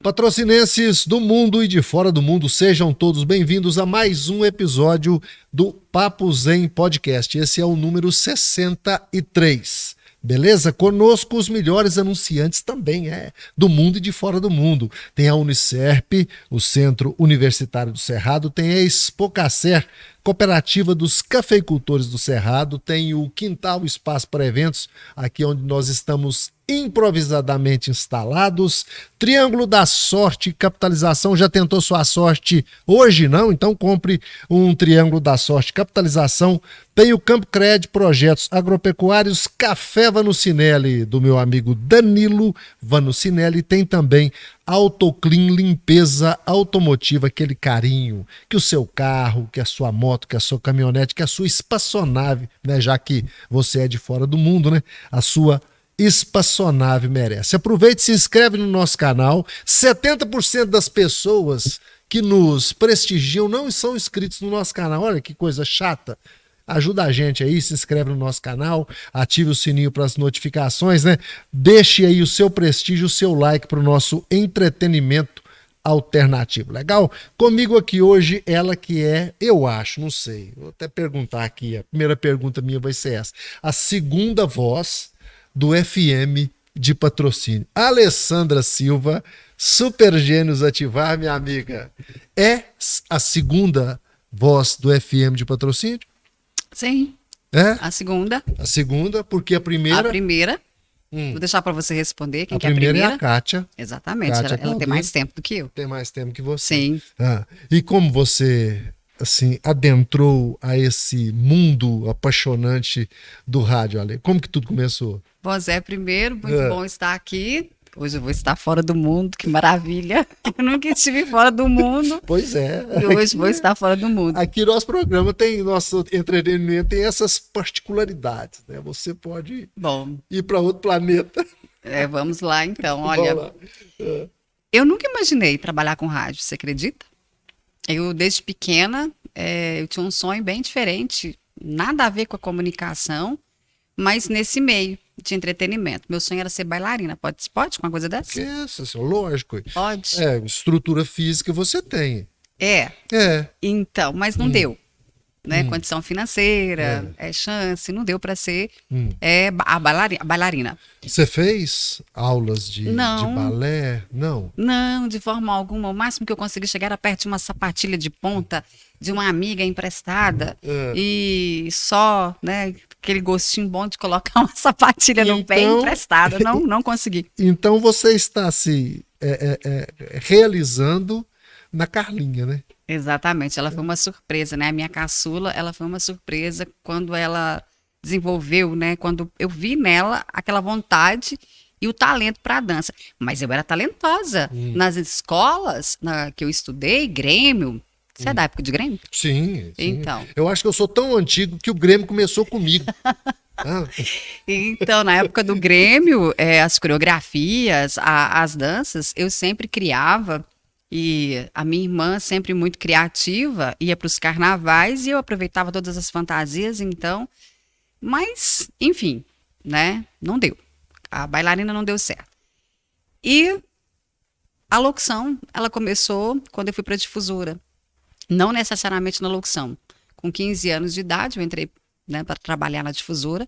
Patrocinenses do mundo e de fora do mundo, sejam todos bem-vindos a mais um episódio do Papo Zen Podcast. Esse é o número 63. Beleza? Conosco os melhores anunciantes também do mundo e de fora do mundo. Tem a Unicerp, o Centro Universitário do Cerrado, tem a Expocacer, Cooperativa dos Cafeicultores do Cerrado, tem o Quintal Espaço para Eventos, aqui onde nós estamos improvisadamente instalados. Triângulo da Sorte, Capitalização, já tentou sua sorte hoje não? Então compre um Triângulo da Sorte, Capitalização. Tem o Campo Cred, Projetos Agropecuários, Café Vanucinelli, do meu amigo Danilo Vanucinelli. Tem também Autoclean, limpeza automotiva, aquele carinho que o seu carro, que a sua moto, que a sua caminhonete, que a sua espaçonave, né, já que você é de fora do mundo, né, a sua espaçonave merece. Aproveite e se inscreve no nosso canal. 70% das pessoas que nos prestigiam não são inscritos no nosso canal. Olha que coisa chata. Ajuda a gente aí, se inscreve no nosso canal, ative o sininho para as notificações, né? Deixe aí o seu prestígio, o seu like para o nosso entretenimento alternativo. Legal? Comigo aqui hoje, ela que é, eu acho, não sei, vou até perguntar aqui, a primeira pergunta minha vai ser essa. A segunda voz do FM de Patrocínio. Alessandra Silva, Super Gênios Ativar, minha amiga. É a segunda voz do FM de Patrocínio? Sim. É? A segunda. A segunda, porque a primeira... A primeira. Vou deixar para você responder. Quem a que é a primeira primeira? é a Kátia. Exatamente. Kátia Ela tem mais tempo do que eu. Tem mais tempo que você. Sim. E como você, assim, adentrou a esse mundo apaixonante do rádio, Ale? Como que tudo começou? Bom, Zé, primeiro, muito bom estar aqui. Hoje eu vou estar fora do mundo, que maravilha. Eu nunca estive fora do mundo. Pois é. E hoje vou estar fora do mundo. Aqui nosso programa tem, nosso entretenimento tem essas particularidades, né? Você pode ir para outro planeta. Vamos lá, então. Olha, eu nunca imaginei trabalhar com rádio, você acredita? Eu, desde pequena, eu tinha um sonho bem diferente, nada a ver com a comunicação, mas nesse meio de entretenimento. Meu sonho era ser bailarina. Pode com uma coisa dessa? Isso, lógico. Pode. Estrutura física você tem. Então, mas não deu. Né? Condição financeira, chance, não deu para ser a bailarina. Você fez aulas de balé? Não? Não, de forma alguma. O máximo que eu consegui chegar era perto de uma sapatilha de ponta de uma amiga emprestada e só, né, aquele gostinho bom de colocar uma sapatilha no pé emprestada. Não consegui. Então você está se realizando na Carlinha, né? Exatamente, ela foi uma surpresa, né? A minha caçula, ela foi uma surpresa quando ela desenvolveu, né? Quando eu vi nela aquela vontade e o talento para a dança. Mas eu era talentosa. Nas escolas que eu estudei, Grêmio. Você é da época de Grêmio? Sim. Então. Eu acho que eu sou tão antigo que o Grêmio começou comigo. Então, na época do Grêmio, as coreografias, as danças, eu sempre criava. E a minha irmã, sempre muito criativa, ia para os carnavais e eu aproveitava todas as fantasias, então. Mas, enfim, né? Não deu. A bailarina não deu certo. E a locução, ela começou quando eu fui para a difusora. Não necessariamente na locução. Com 15 anos de idade, eu entrei, né, para trabalhar na difusora,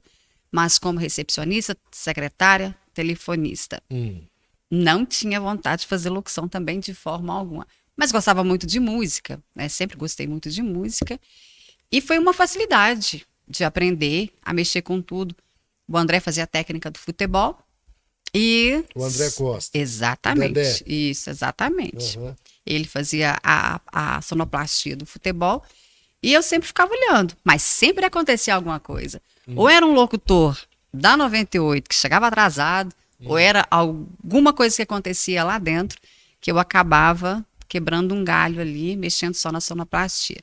mas como recepcionista, secretária, telefonista. Não tinha vontade de fazer locução também de forma alguma. Mas gostava muito de música, né? Sempre gostei muito de música. E foi uma facilidade de aprender a mexer com tudo. O André fazia a técnica do futebol e... O André Costa. Exatamente. Dedé. Isso, exatamente. Ele fazia a sonoplastia do futebol e eu sempre ficava olhando. Mas sempre acontecia alguma coisa. Ou era um locutor da 98 que chegava atrasado, ou era alguma coisa que acontecia lá dentro que eu acabava quebrando um galho ali, mexendo só na sonoplastia.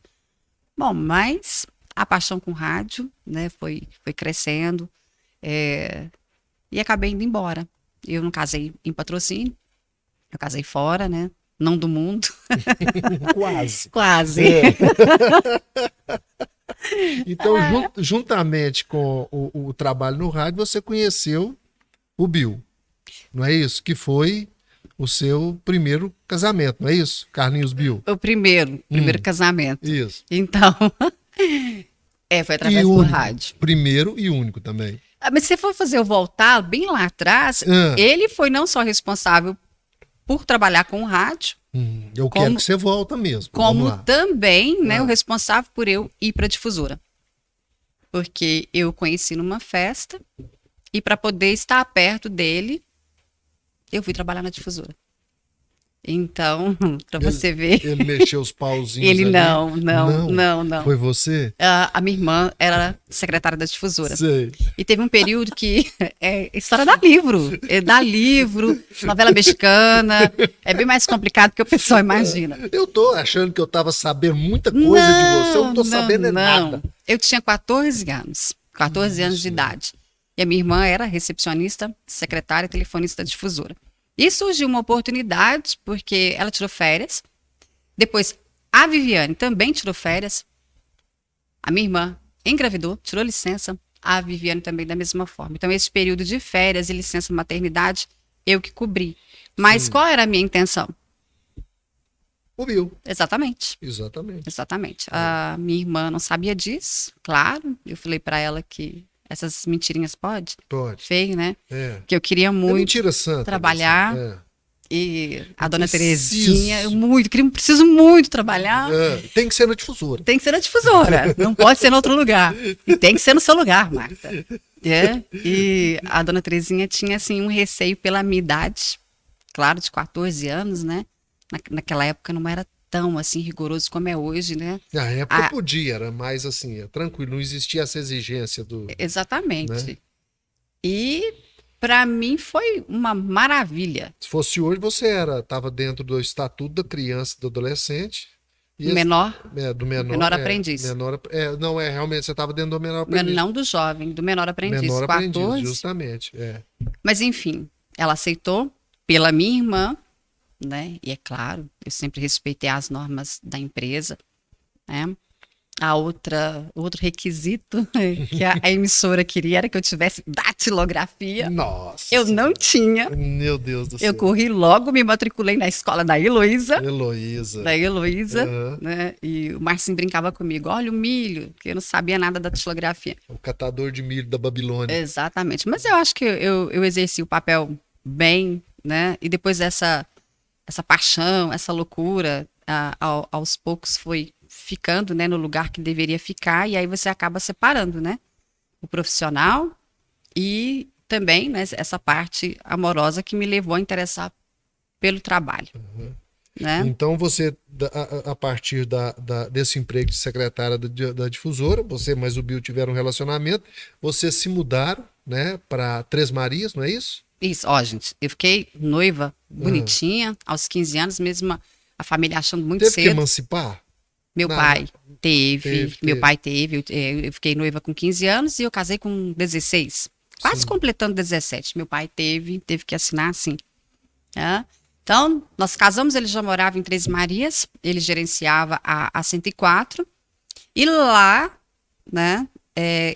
Bom, mas a paixão com rádio, né, foi crescendo e acabei indo embora. Eu não casei em Patrocínio, eu casei fora, né? Não do mundo. Quase. Quase. Então, juntamente com o trabalho no rádio, você conheceu o Bill. Não é isso? Que foi o seu primeiro casamento, não é isso? Carlinhos Bill. O primeiro casamento. Isso. Então, foi através do único. rádio. Primeiro e único também. Mas se você for fazer eu voltar bem lá atrás, ele foi não só responsável por trabalhar com o rádio, eu quero que você volta mesmo. como também, né, o responsável por eu ir para a difusora. Porque eu conheci numa festa e para poder estar perto dele, eu fui trabalhar na difusora. Então, para você ver. Ele mexeu os pauzinhos. Ele ali. não. Foi você? A minha irmã era secretária da difusora. Sei. E teve um período que história dá livro. Dá livro, novela mexicana. É bem mais complicado do que o pessoal imagina. Eu tô achando que eu tava sabendo muita coisa de você. Eu não tô sabendo nada. Eu tinha 14 anos. 14 anos de idade. E a minha irmã era recepcionista, secretária e telefonista da difusora. E surgiu uma oportunidade, porque ela tirou férias. Depois, a Viviane também tirou férias. A minha irmã engravidou, tirou licença. A Viviane também da mesma forma. Então, esse período de férias e licença maternidade, eu que cobri. Mas qual era a minha intenção? O Bill. Exatamente. Exatamente. A minha irmã não sabia disso, claro. Eu falei para ela que essas mentirinhas pode? Pode. Feio, né? É. Que eu queria muito mentira santa, trabalhar. Assim. E a dona Terezinha, preciso muito trabalhar. Tem que ser na difusora. Tem que ser na difusora, não pode ser em outro lugar. E tem que ser no seu lugar, Marta. E a dona Terezinha tinha, assim, um receio pela minha idade, claro, de 14 anos, né? Naquela época não era tão, assim, rigoroso como é hoje, né? Na época podia, era mais, assim, tranquilo, não existia essa exigência do... Exatamente. Né? E... para mim foi uma maravilha. Se fosse hoje, você estava dentro do Estatuto da Criança e do Adolescente. Do menor? Do menor. Menor aprendiz. Realmente, você estava dentro do menor aprendiz. Não do jovem, do menor aprendiz. Menor 14. aprendiz, justamente. Mas enfim, ela aceitou pela minha irmã, né? E é claro, eu sempre respeitei as normas da empresa, né? Outro requisito que a emissora queria era que eu tivesse datilografia. Nossa. Eu não tinha. Meu Deus do céu. Eu corri logo, me matriculei na escola da Heloísa. Da Heloísa, né? E o Marcinho brincava comigo, olha o milho, que eu não sabia nada da datilografia. O catador de milho da Babilônia. Exatamente. Mas eu acho que eu exerci o papel bem, né? E depois essa paixão, essa loucura, aos poucos foi ficando, né, no lugar que deveria ficar, e aí você acaba separando, né, o profissional e também, né, essa parte amorosa que me levou a interessar pelo trabalho. Né? Então você, a partir desse emprego de secretária da difusora, você mais o Bill tiveram um relacionamento, vocês se mudaram, né, para Três Marias, não é isso? Isso, gente, eu fiquei noiva bonitinha, aos 15 anos, mesmo a família achando muito cedo. Teve que emancipar? Meu pai teve. Eu fiquei noiva com 15 anos e eu casei com 16. Quase completando 17. Meu pai teve que assinar assim. Então, nós casamos, ele já morava em Três Marias, ele gerenciava a 104. E lá, né,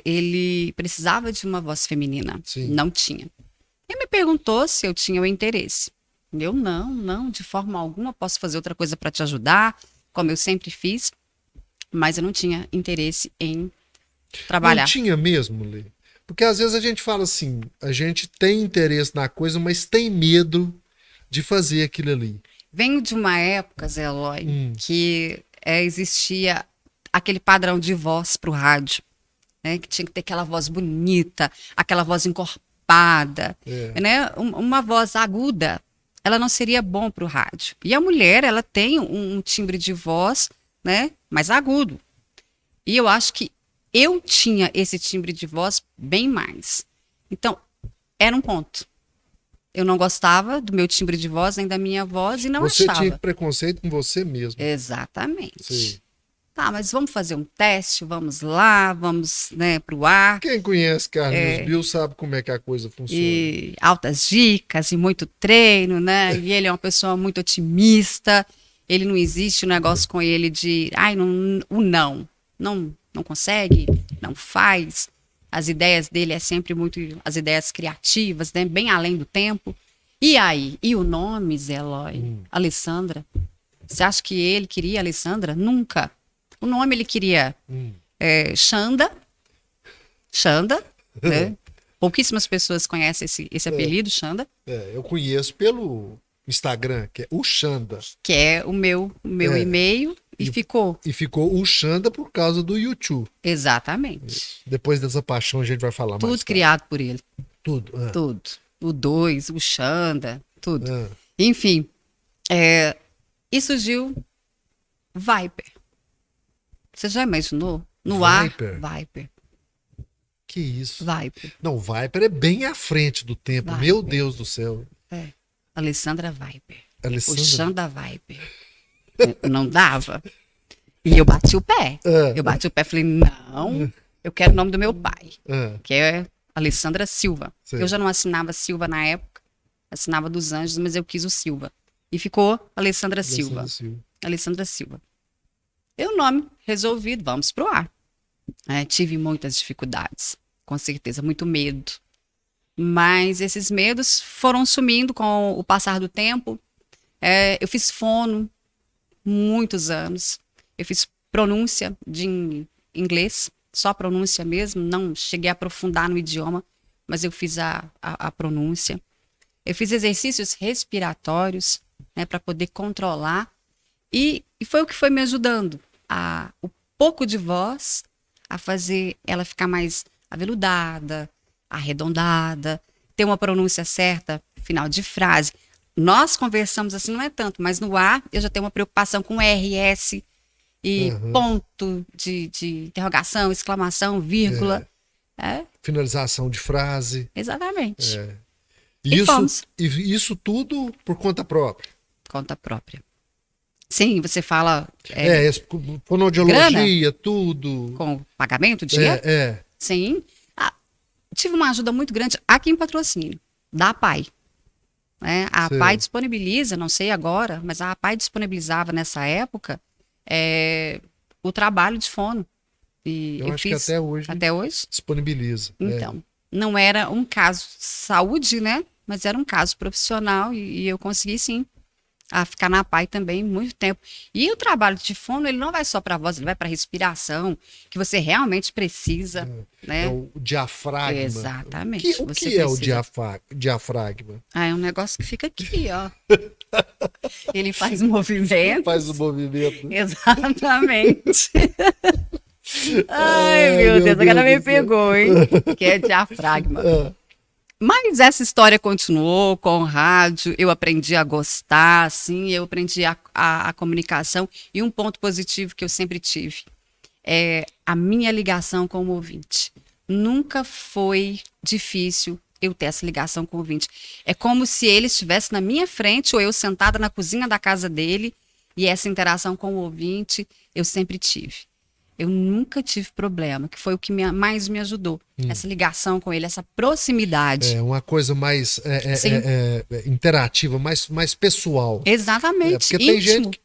ele precisava de uma voz feminina. Sim. Não tinha. Ele me perguntou se eu tinha o interesse. Eu, não, de forma alguma posso fazer outra coisa para te ajudar, como eu sempre fiz, mas eu não tinha interesse em trabalhar. Não tinha mesmo, Lê? Porque às vezes a gente fala assim, a gente tem interesse na coisa, mas tem medo de fazer aquilo ali. Venho de uma época, Zé Eloy, que existia aquele padrão de voz para o rádio, né? Que tinha que ter aquela voz bonita, aquela voz encorpada, né? Uma voz aguda. Ela não seria bom para o rádio. E a mulher, ela tem um timbre de voz, né, mais agudo. E eu acho que eu tinha esse timbre de voz bem mais. Então, era um ponto. Eu não gostava do meu timbre de voz, nem da minha voz, e não achava. Você tinha preconceito com você mesmo. Exatamente. Sim. Tá, mas vamos fazer um teste, vamos lá, vamos, né, pro ar. Quem conhece Carlinhos Bill sabe como é que a coisa funciona. E altas dicas e muito treino, né? E ele é uma pessoa muito otimista. Ele não existe um negócio com ele de, não consegue, não faz. As ideias dele é sempre muito, as ideias criativas, né? Bem além do tempo. E aí? E o nome, Zé Eloy? Alessandra? Você acha que ele queria Alessandra? Nunca. O nome ele queria Xanda. Xanda, né? Pouquíssimas pessoas conhecem esse apelido, Xanda. Eu conheço pelo Instagram, que é o Xanda. Que é o meu e-mail e ficou. E ficou o Xanda por causa do YouTube. Exatamente. Depois dessa paixão a gente vai falar mais. Tudo criado por ele. Tudo. Tudo. O 2, o Xanda, tudo. Ah. Enfim, e surgiu Viper. Você já imaginou? No Viper? ar, Viper. Que isso? Viper. Não, o Viper é bem à frente do tempo. Viper. Meu Deus do céu. Alessandra Viper. Alessandra? O Xanda Viper. Não dava. E eu bati o pé. Eu bati o pé e falei, não, eu quero o nome do meu pai, que é Alessandra Silva. Sim. Eu já não assinava Silva na época, assinava dos Anjos, mas eu quis o Silva. E ficou Alessandra Silva. Alessandra Silva. E o nome resolvido, vamos pro ar. Tive muitas dificuldades, com certeza, muito medo. Mas esses medos foram sumindo com o passar do tempo. Eu fiz fono muitos anos. Eu fiz pronúncia de inglês, só pronúncia mesmo. Não cheguei a aprofundar no idioma, mas eu fiz a pronúncia. Eu fiz exercícios respiratórios, né, para poder controlar. E foi o que foi me ajudando. O pouco de voz, a fazer ela ficar mais aveludada, arredondada, ter uma pronúncia certa, final de frase. Nós conversamos assim, não é tanto, mas no ar eu já tenho uma preocupação com RS e ponto de interrogação, exclamação, vírgula. Finalização de frase. Exatamente. Isso tudo por conta própria. Conta própria. Sim, você fala... fonoaudiologia, tudo. Com pagamento, dinheiro? Sim. Tive uma ajuda muito grande aqui em Patrocínio, da APAI. A APAI disponibiliza, não sei agora, mas a APAI disponibilizava nessa época o trabalho de fono. E eu acho que até hoje disponibiliza. Então, não era um caso de saúde, né? Mas era um caso profissional e eu consegui sim a ficar na APAI também muito tempo. E o trabalho de fono, ele não vai só para a voz, ele vai para a respiração, que você realmente precisa, né? É o diafragma. Exatamente. O que é o diafragma? É um negócio que fica aqui, ó. Ele faz movimento. Faz o movimento. Exatamente. Ai, meu Deus, agora me pegou, hein? Que é diafragma. Mas essa história continuou com o rádio, eu aprendi a gostar, assim, eu aprendi a comunicação. E um ponto positivo que eu sempre tive é a minha ligação com o ouvinte. Nunca foi difícil eu ter essa ligação com o ouvinte. É como se ele estivesse na minha frente ou eu sentada na cozinha da casa dele, e essa interação com o ouvinte eu sempre tive. Eu nunca tive problema, que foi o que mais me ajudou. Essa ligação com ele, essa proximidade. É uma coisa mais interativa, mais pessoal. Exatamente, porque tem gente...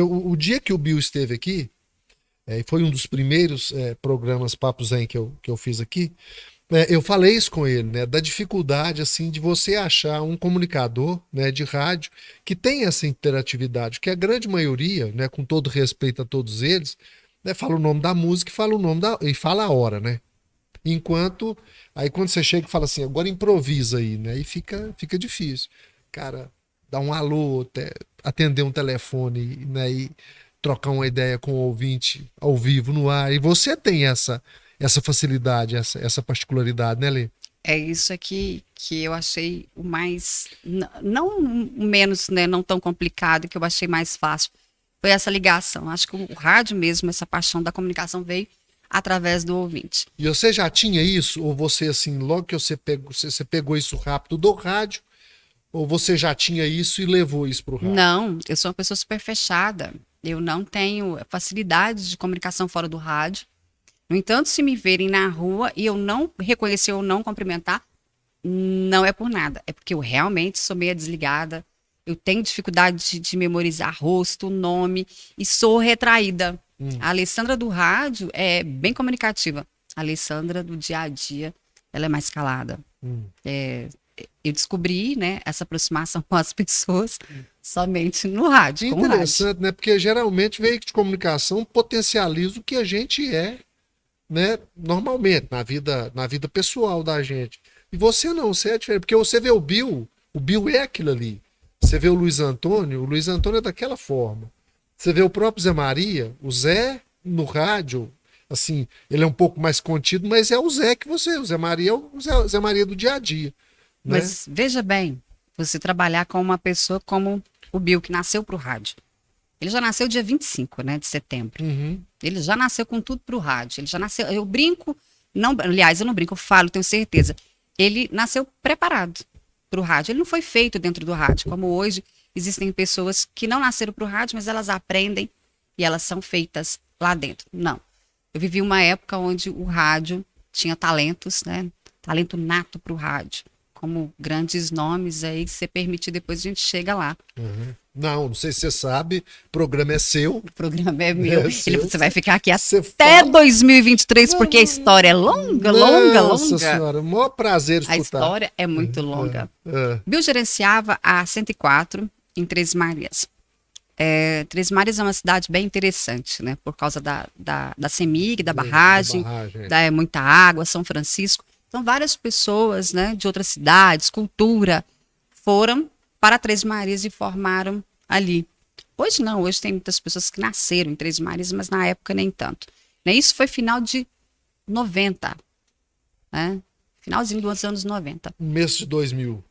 o dia que o Bill esteve aqui, foi um dos primeiros programas Papo Zen que eu fiz aqui, eu falei isso com ele, né, da dificuldade assim, de você achar um comunicador, né, de rádio que tem essa interatividade, que a grande maioria, né, com todo respeito a todos eles, fala o nome da música e fala a hora, né? Enquanto, aí quando você chega e fala assim, agora improvisa aí, né? E fica difícil. Cara, dar um alô, atender um telefone, né? E trocar uma ideia com o ouvinte ao vivo no ar. E você tem essa facilidade, essa particularidade, né, Lê? É isso aqui que eu achei o mais, não menos, né? Não tão complicado, que eu achei mais fácil. Foi essa ligação. Acho que o rádio mesmo, essa paixão da comunicação veio através do ouvinte. E você já tinha isso? Ou você, assim, logo que você pegou isso rápido do rádio? Ou você já tinha isso e levou isso para o rádio? Não, eu sou uma pessoa super fechada. Eu não tenho facilidade de comunicação fora do rádio. No entanto, se me verem na rua e eu não reconhecer ou não cumprimentar, não é por nada. É porque eu realmente sou meio desligada. Eu tenho dificuldade de memorizar rosto, nome e sou retraída. A Alessandra do rádio é bem comunicativa. A Alessandra do dia a dia, ela é mais calada. eu descobri, né, essa aproximação com as pessoas somente no rádio, com o rádio. Interessante, né? Porque geralmente veículo de comunicação potencializa o que a gente é, né? Normalmente, na vida pessoal da gente. E você não, você é diferente. Porque você vê o Bill é aquilo ali. Você vê o Luiz Antônio é daquela forma. Você vê o próprio Zé Maria, o Zé no rádio, assim, ele é um pouco mais contido, mas é o Zé que você, o Zé Maria é o Zé Maria do dia a dia. Né? Mas veja bem, você trabalhar com uma pessoa como o Bill, que nasceu pro rádio. Ele já nasceu dia 25, né, de setembro. Uhum. Ele já nasceu com tudo pro rádio. Ele já nasceu, eu brinco, não, aliás, eu não brinco, eu falo, tenho certeza. Ele nasceu preparado pro rádio. Ele não foi feito dentro do rádio, como hoje existem pessoas que não nasceram pro rádio, mas elas aprendem e elas são feitas lá dentro. Não. Eu vivi uma época onde o rádio tinha talentos, né? Talento nato pro rádio. Como grandes nomes aí, se você permitir, depois a gente chega lá. Uhum. Não sei se você sabe, o programa é seu. O programa é meu. seu. Você vai ficar aqui Você até fala... 2023, porque a história é longa, longa. Nossa senhora, o maior prazer escutar. A história é muito longa. É. Bill gerenciava a 104 em Três Marias. Três Marias é uma cidade bem interessante, né? Por causa da CEMIG, da barragem, muita água, São Francisco. Então, várias pessoas, né, de outras cidades, cultura, foram para Três Marias e formaram ali. Hoje não, hoje tem muitas pessoas que nasceram em Três Marias, mas na época nem tanto. Isso foi final de 90, né? Finalzinho dos anos 90. Mês de 2000.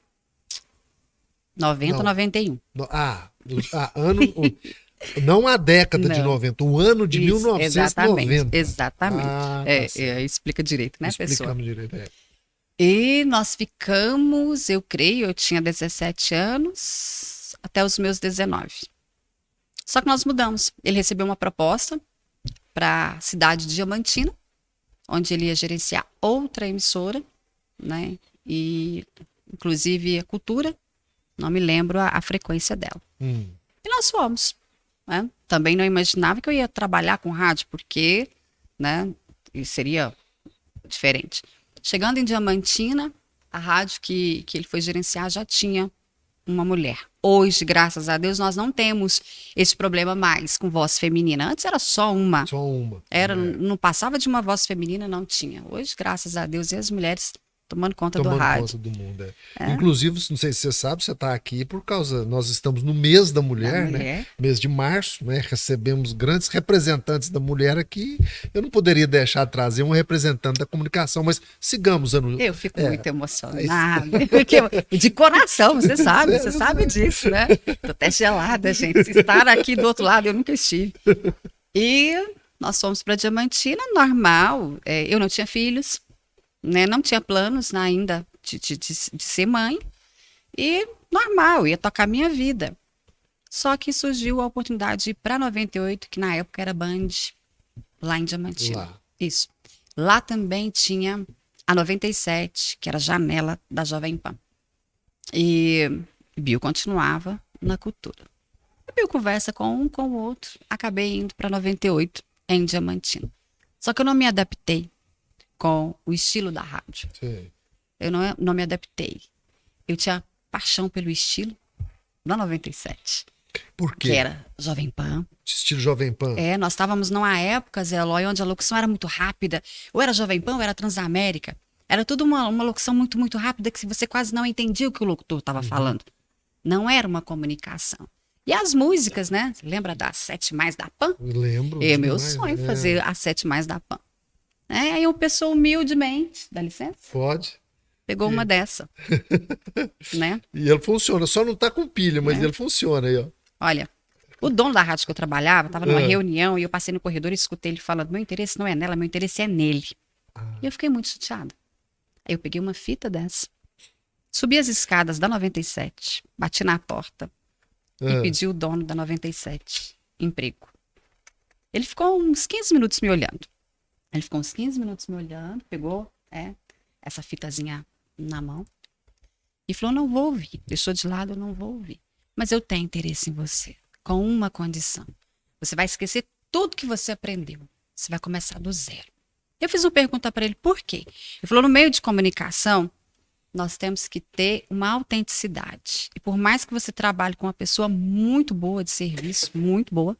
90, não. 91. Ano... Não a década de 90, o ano de 1990. Exatamente. Explica direito, né, pessoal? Explicamos direito, E nós ficamos, eu creio, eu tinha 17 anos, até os meus 19. Só que nós mudamos. Ele recebeu uma proposta para a cidade de Diamantina, onde ele ia gerenciar outra emissora, né? E, inclusive, a cultura, não me lembro a frequência dela. E nós fomos. Né? Também não imaginava que eu ia trabalhar com rádio, porque, né, seria diferente. Chegando em Diamantina, a rádio que ele foi gerenciar já tinha uma mulher. Hoje, graças a Deus, nós não temos esse problema mais com voz feminina. Antes era só uma. Só uma. Não passava de uma voz feminina, não tinha. Hoje, graças a Deus, e as mulheres tomando conta do rádio. Tomando conta do mundo, Inclusive, não sei se você sabe, você está aqui por causa... Nós estamos no mês da mulher, né? Mês de março, né? Recebemos grandes representantes da mulher aqui. Eu não poderia deixar de trazer um representante da comunicação, mas sigamos. Eu fico muito emocionada. De coração, você sabe disso, né? Tô até gelada, gente. Se estar aqui do outro lado, eu nunca estive. E nós fomos para Diamantina, normal. Eu não tinha filhos. Né, não tinha planos ainda de ser mãe e normal, ia tocar minha vida. Só que surgiu a oportunidade de ir para 98, que na época era Band, lá em Diamantina. Isso. Lá também tinha a 97, que era a janela da Jovem Pan. E Bill continuava na cultura. Bill conversa com um, com o outro, acabei indo para 98 em Diamantina. Só que eu não me adaptei com o estilo da rádio. Sim. Eu não me adaptei. Eu tinha paixão pelo estilo da 97. Por quê? Que era Jovem Pan. Estilo Jovem Pan. Nós estávamos numa época, Zé Eloy, onde a locução era muito rápida. Ou era Jovem Pan ou era Transamérica. Era tudo uma locução muito, muito rápida que você quase não entendia o que o locutor estava falando. Não era uma comunicação. E as músicas, né? Você lembra das 7 Mais da Pan? Lembro. Meu sonho fazer as 7 Mais da Pan. Aí uma pessoa humildemente, dá licença? Pode. Pegou uma dessa. Né? E ele funciona, só não tá com pilha, mas ele funciona aí, ó. Olha, o dono da rádio que eu trabalhava, estava numa reunião e eu passei no corredor e escutei ele falando, meu interesse não é nela, meu interesse é nele. E eu fiquei muito chateada. Aí eu peguei uma fita dessa, subi as escadas da 97, bati na porta e pedi o dono da 97 emprego. Ele ficou uns 15 minutos me olhando. Pegou essa fitazinha na mão e falou, não vou ouvir. Deixou de lado, eu não vou ouvir. Mas eu tenho interesse em você, com uma condição. Você vai esquecer tudo que você aprendeu. Você vai começar do zero. Eu fiz uma pergunta para ele, por quê? Ele falou, no meio de comunicação, nós temos que ter uma autenticidade. E por mais que você trabalhe com uma pessoa muito boa de serviço, muito boa,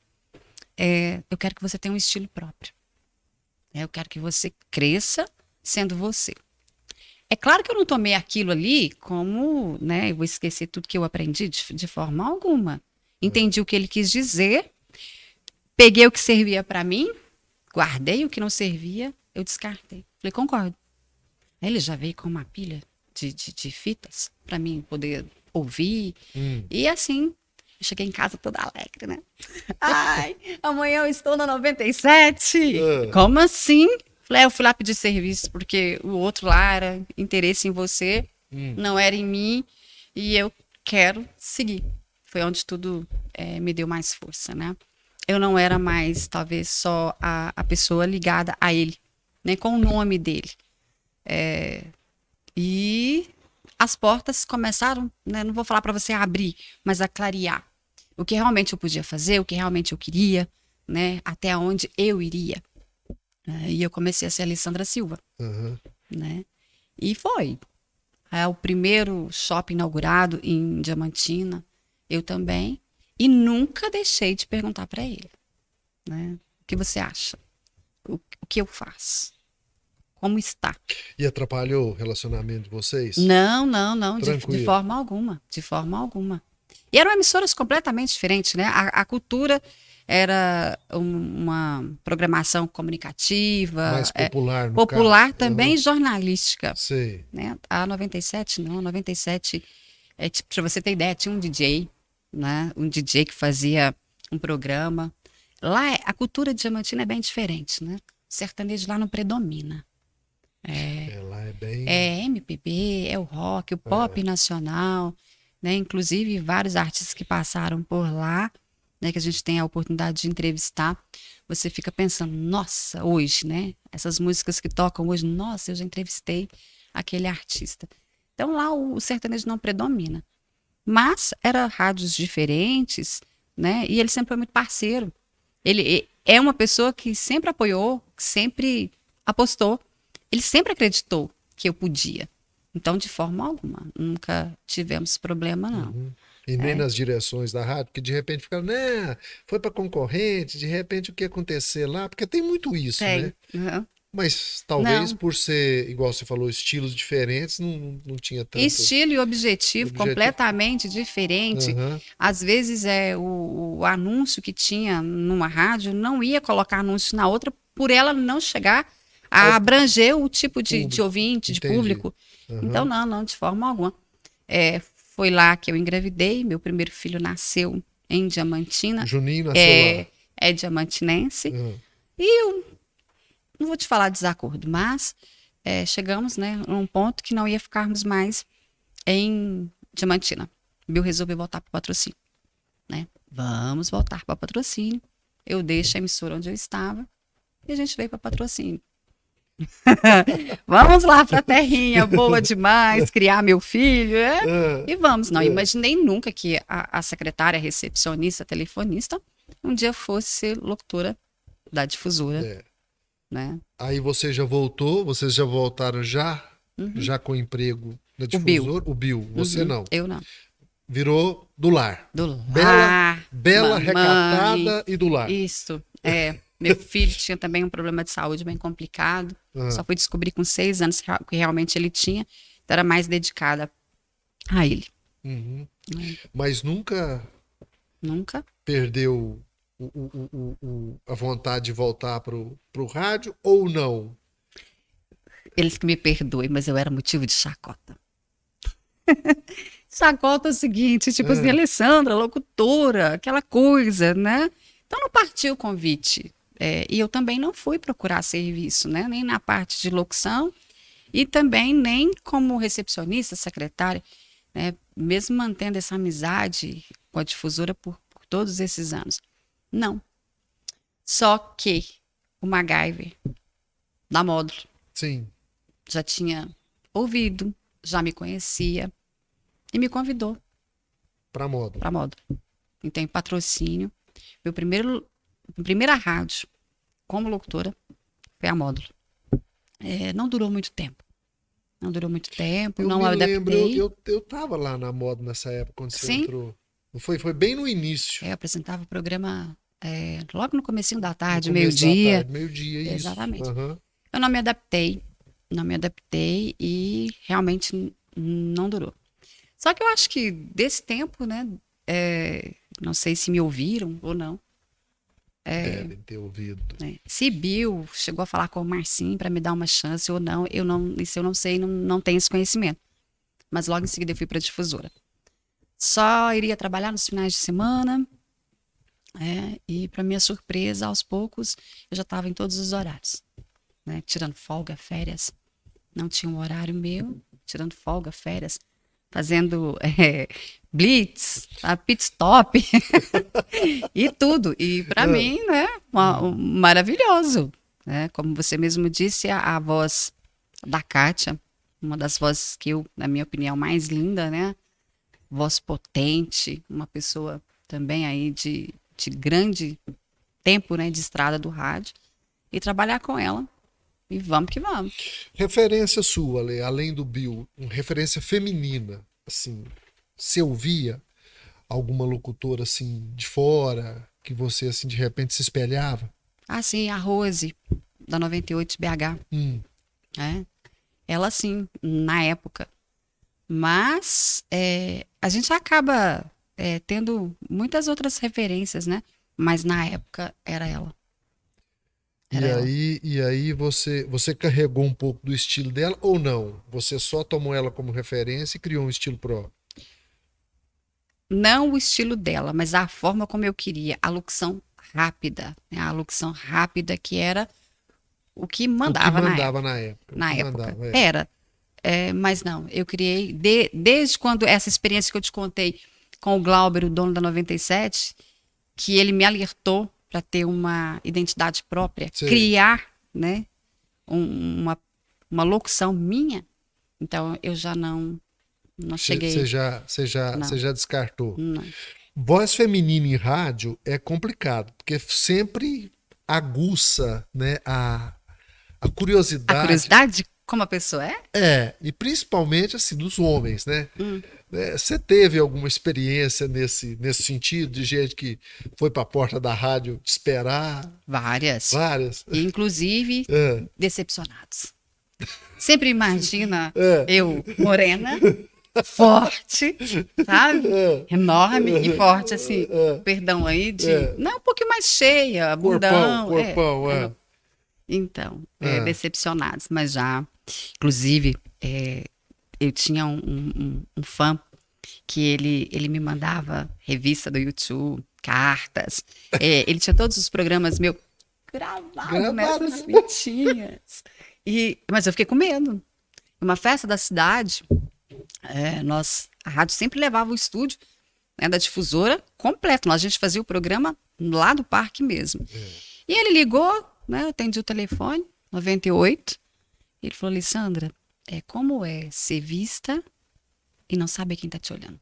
eu quero que você tenha um estilo próprio. Eu quero que você cresça sendo você. É claro que eu não tomei aquilo ali como, né, eu vou esquecer tudo que eu aprendi de forma alguma. Entendi o que ele quis dizer, peguei o que servia para mim, guardei o que não servia, eu descartei. Falei, concordo. Aí ele já veio com uma pilha de fitas para mim poder ouvir. E assim, eu cheguei em casa toda alegre, né? Ai, amanhã eu estou na 97. Como assim? Falei, eu fui lá pedir serviço, porque o outro lá era interesse em você, não era em mim, e eu quero seguir. Foi onde tudo me deu mais força, né? Eu não era mais, talvez, só a pessoa ligada a ele, né? Com o nome dele. E as portas começaram, né? Não vou falar para você abrir, mas a clarear. O que realmente eu podia fazer, o que realmente eu queria, né? Até onde eu iria. E eu comecei a ser a Alessandra Silva, né? E foi. É o primeiro shopping inaugurado em Diamantina, eu também. E nunca deixei de perguntar para ele, né? O que você acha? O que eu faço? Como está? E atrapalhou o relacionamento de vocês? Não, de Tranquilo. forma alguma, de forma alguma. E eram emissoras completamente diferentes, né? A cultura era uma programação comunicativa, Mais popular, no popular caso. também jornalística. Sei. Né? A 97, não, a 97, tipo, para você ter ideia, tinha um DJ, né? Um DJ que fazia um programa. Lá, a cultura de Diamantina é bem diferente, né? O sertanejo lá não predomina. Lá é bem... É MPB, é o rock, o pop nacional, né? Inclusive vários artistas que passaram por lá, né? Que a gente tem a oportunidade de entrevistar. Você fica pensando, nossa, hoje, né? Essas músicas que tocam hoje, nossa, eu já entrevistei aquele artista. Então lá o sertanejo não predomina. Mas eram rádios diferentes, né? E ele sempre foi muito parceiro. Ele é uma pessoa que sempre apoiou, que sempre apostou. Ele sempre acreditou que eu podia. Então, de forma alguma, nunca tivemos problema, não. E nem nas direções da rádio, porque de repente ficaram, né, foi para concorrente, de repente o que ia acontecer lá, porque tem muito isso, né? Mas talvez Não. por ser, igual você falou, estilos diferentes, não tinha tanto... Estilo e objetivo completamente diferente. Às vezes o anúncio que tinha numa rádio não ia colocar anúncio na outra por ela não chegar a abranger o tipo de ouvinte, de público. Então, não, de forma alguma. Foi lá que eu engravidei, meu primeiro filho nasceu em Diamantina. Juninho nasceu lá. É diamantinense. E eu não vou te falar desacordo, mas chegamos, né, num ponto que não ia ficarmos mais em Diamantina. Eu resolvi voltar para o patrocínio. Né? Vamos voltar para o patrocínio. Eu deixo a emissora onde eu estava e a gente veio para patrocínio. Vamos lá para a terrinha, boa demais, criar meu filho, e vamos. Não imaginei nunca que a secretária, recepcionista, telefonista, um dia fosse ser locutora da difusora. Né? Aí você já voltou, vocês já voltaram já com emprego na difusora? O Bill, você não? Eu não. Virou do lar. Do lar. Bela, recatada e do lar. Isso, Meu filho tinha também um problema de saúde bem complicado. Só fui descobrir com 6 anos que realmente ele tinha. Então era mais dedicada a ele. Mas nunca perdeu a vontade de voltar pro rádio ou não? Eles que me perdoem, mas eu era motivo de chacota. Chacota é o seguinte, tipo assim, Alessandra, locutora, aquela coisa, né? Então não partiu o convite. E eu também não fui procurar serviço, né? Nem na parte de locução e também nem como recepcionista, secretária, né? Mesmo mantendo essa amizade com a difusora por todos esses anos. Não. Só que o MacGyver, da Módulo, sim, já tinha ouvido, já me conhecia e me convidou para Módulo. Para Módulo. Então, em patrocínio, primeira rádio como locutora foi a Módulo. Não durou muito tempo. Não durou muito tempo, Eu não me adaptei. lembro, eu tava lá na moda nessa época, quando você Sim. entrou. Não foi? Foi bem no início. Eu apresentava o programa logo no comecinho da No tarde, começo da meio-dia. tarde, meio-dia, isso. Exatamente. Aham. Eu não me adaptei e realmente não durou. Só que eu acho que desse tempo, né, não sei se me ouviram ou não, Devem ter ouvido. né, se Bill chegou a falar com o Marcinho para me dar uma chance ou não, isso eu não sei, não tenho esse conhecimento. Mas logo em seguida eu fui para a difusora. Só iria trabalhar nos finais de semana, e para minha surpresa, aos poucos, eu já estava em todos os horários, né, tirando folga, férias, não tinha um horário meu, tirando folga, férias, fazendo blitz, pit stop e tudo. E para mim, né, maravilhoso, né? Como você mesmo disse, a voz da Kátia, uma das vozes que eu, na minha opinião, mais linda, né? Voz potente, uma pessoa também aí de grande tempo, né, de estrada do rádio, e trabalhar com ela. E vamos que vamos. Referência sua, Lê, além do Bill, uma referência feminina, assim, você ouvia alguma locutora assim de fora que você assim de repente se espelhava? Ah, sim, a Rose, da 98 BH, né? Ela sim, na época. Mas a gente acaba tendo muitas outras referências, né? Mas na época era ela. Era ela. E aí você carregou um pouco do estilo dela ou não? Você só tomou ela como referência e criou um estilo próprio? Não o estilo dela, mas a forma como eu queria, a locução rápida, né? A locução rápida que era o que mandava, O que mandava na época. na O que época. mandava, Era. Mas não, eu criei, desde quando essa experiência que eu te contei com o Glauber, o dono da 97, que ele me alertou para ter uma identidade própria, Sei. criar, né, uma locução minha. Então eu já não cheguei. Você já descartou. Não. Voz feminina em rádio é complicado, porque sempre aguça, né, a curiosidade. A curiosidade de como a pessoa é? E principalmente assim dos homens, né? Você teve alguma experiência nesse sentido, de gente que foi para a porta da rádio te esperar? Várias. Várias. E, inclusive, decepcionados. Sempre imagina É. eu, morena, forte, sabe? Enorme e forte, assim. Perdão aí, não, um pouquinho mais cheia, bundão. Corpão. Então, decepcionados, mas já, inclusive, eu tinha um fã que ele me mandava revista do YouTube, cartas, ele tinha todos os programas meus gravados nessas fitinhas. Mas eu fiquei com medo. Uma festa da cidade, a rádio sempre levava o estúdio, né, da difusora completo. A gente fazia o programa lá do parque mesmo. E ele ligou, né, eu atendi o telefone, 98. Ele falou: Alessandra, como é ser vista e não saber quem tá te olhando?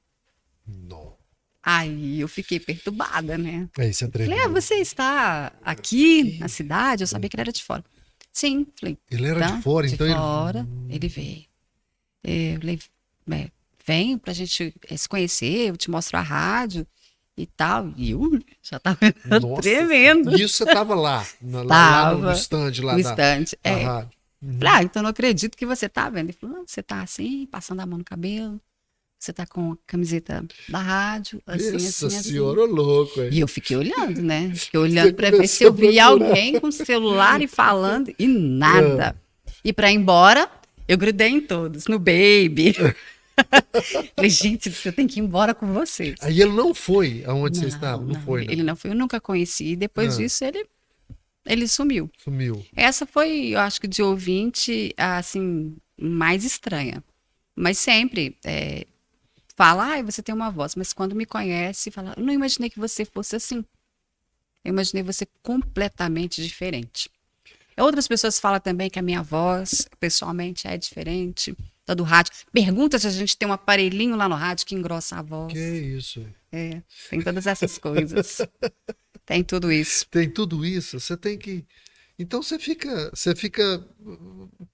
Não. Aí eu fiquei perturbada, né? Aí você atreveu. Falei: você está aqui na cidade? Eu sabia que ele era de fora. Sim, falei. Ele era de fora, então de fora, ele veio. Eu falei: vem pra gente se conhecer, eu te mostro a rádio e tal. E eu já tava tremendo. E isso você tava lá, lá no stand lá no stand, da rádio. Falei: então não acredito que você tá vendo. Ele falou: não, você tá assim, passando a mão no cabelo, você tá com a camiseta da rádio, assim, Nossa assim, senhora, assim. louco, hein? E eu fiquei olhando, né? Fiquei olhando pra ver se eu via alguém com celular e falando, e nada. E pra ir embora, eu grudei em todos, no Baby. Falei: gente, eu tenho que ir embora com vocês. Aí ele não foi aonde você estava? Não foi, não. Ele não foi, eu nunca conheci. E depois disso, ele sumiu. Sumiu. Essa foi, eu acho que de ouvinte, assim, mais estranha. Mas sempre fala: você tem uma voz. Mas quando me conhece, fala: eu não imaginei que você fosse assim. Eu imaginei você completamente diferente. Outras pessoas falam também que a minha voz, pessoalmente, é diferente da do rádio. Pergunta se a gente tem um aparelhinho lá no rádio que engrossa a voz. Que isso? Tem todas essas coisas. Tem tudo isso. Tem tudo isso. Você tem que Então você fica,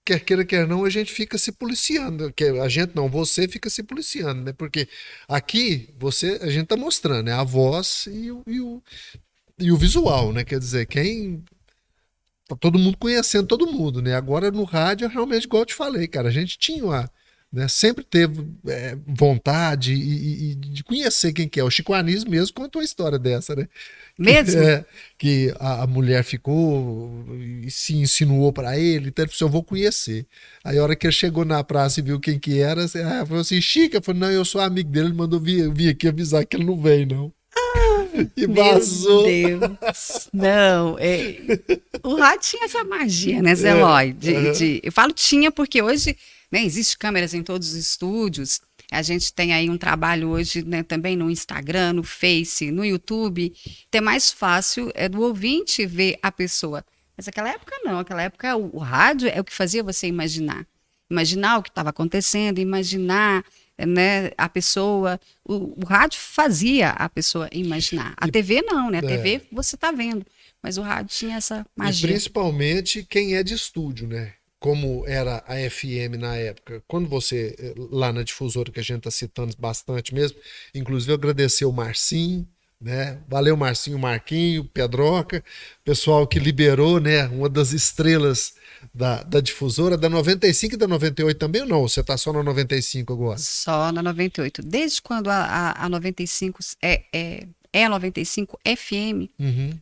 quer queira, quer não, a gente fica se policiando. A gente não, você fica se policiando, né? Porque aqui a gente tá mostrando, né? A voz e o visual, né? Quer dizer, tá todo mundo conhecendo todo mundo, né? Agora no rádio, realmente, igual eu te falei, cara, a gente tinha uma, né, sempre teve vontade e de conhecer quem que é. O Chico Anísio mesmo contou uma história dessa, né? Mesmo? Que a mulher ficou e se insinuou para ele, então ele falou assim, eu vou conhecer. Aí a hora que ele chegou na praça e viu quem que era, falou assim, Chica, falou, não, eu sou amigo dele, ele mandou vir aqui avisar que ele não vem, não. E Meu vazou. Deus. Não, o rádio tinha essa magia, né, Zé Lói? Eu falo tinha porque hoje, né, existe câmeras em todos os estúdios. A gente tem aí um trabalho hoje, né, também no Instagram, no Face, no YouTube. Então é mais fácil do ouvinte ver a pessoa. Mas naquela época não, naquela época o rádio é o que fazia você imaginar. Imaginar o que estava acontecendo, imaginar, né, a pessoa. O rádio fazia a pessoa imaginar. A TV não, né? A TV você está vendo. Mas o rádio tinha essa E magia. principalmente quem é de estúdio, né? Como era a FM na época. Quando você, lá na difusora, que a gente está citando bastante mesmo, inclusive eu agradecer o Marcinho, né? Valeu, Marcinho, Marquinho, Pedroca, pessoal que liberou, né? Uma das estrelas da difusora, da 95 e da 98 também ou não? Você está só na 95 agora? Só na 98. Desde quando a 95 é a 95 FM, Uhum.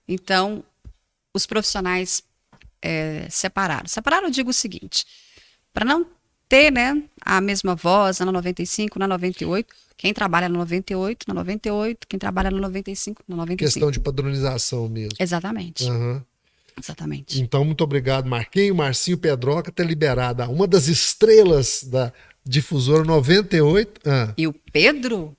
então os profissionais separaram. Separaram, eu digo o seguinte, para não ter, né, a mesma voz na 95, na 98, quem trabalha na 98, na 98, quem trabalha na 95, na 95. Questão de padronização mesmo. Exatamente. Uhum. Exatamente. Então, muito obrigado, Marquinho, Marcinho, Pedroca, ter liberado uma das estrelas da difusora 98. E o Pedro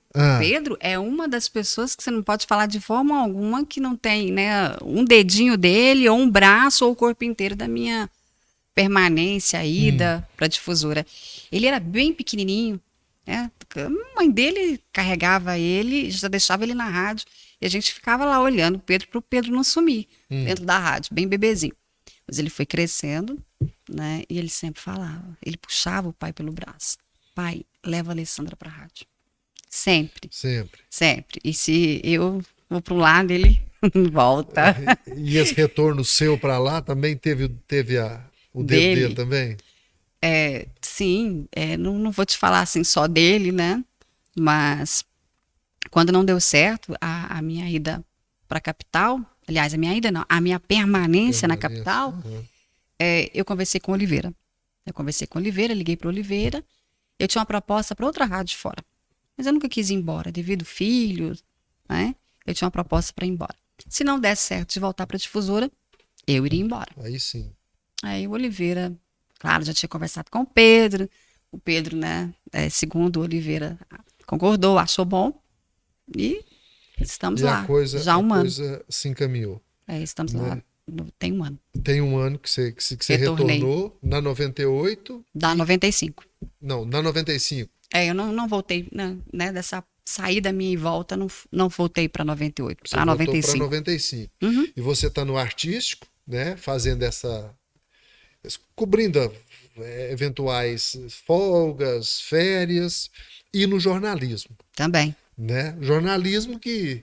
é uma das pessoas que você não pode falar de forma alguma que não tem, né, um dedinho dele, ou um braço, ou o corpo inteiro da minha permanência, ida para a difusora. Ele era bem pequenininho, né? A mãe dele carregava ele, já deixava ele na rádio, e a gente ficava lá olhando o Pedro para o Pedro não sumir dentro da rádio, bem bebezinho. Mas ele foi crescendo, né? E ele sempre falava, ele puxava o pai pelo braço. Pai, leva a Alessandra para a rádio. Sempre. Sempre. Sempre. E se eu vou para um lado, ele volta. E esse retorno seu para lá também teve o dedo dele também? Sim, não vou te falar assim só dele, né? Mas quando não deu certo a minha ida para a capital, aliás, a minha ida não, a minha permanência na capital, eu conversei com o Oliveira. Liguei para o Oliveira. Eu tinha uma proposta para outra rádio fora, mas eu nunca quis ir embora, devido filhos, né? Eu tinha uma proposta para ir embora. Se não desse certo de voltar para a difusora, eu iria embora. Aí sim. Aí o Oliveira, claro, já tinha conversado com o Pedro, né, segundo o Oliveira, concordou, achou bom, e estamos lá, já há um ano. A coisa se encaminhou. Estamos lá, tem um ano. Tem um ano que você retornou, na 98. Da 95. Não, na 95. Eu não voltei, né, dessa saída minha e volta, não voltei para 98, para 95. Para 95. Uhum. E você está no artístico, né, fazendo cobrindo eventuais folgas, férias, e no jornalismo. Também. Né? Jornalismo que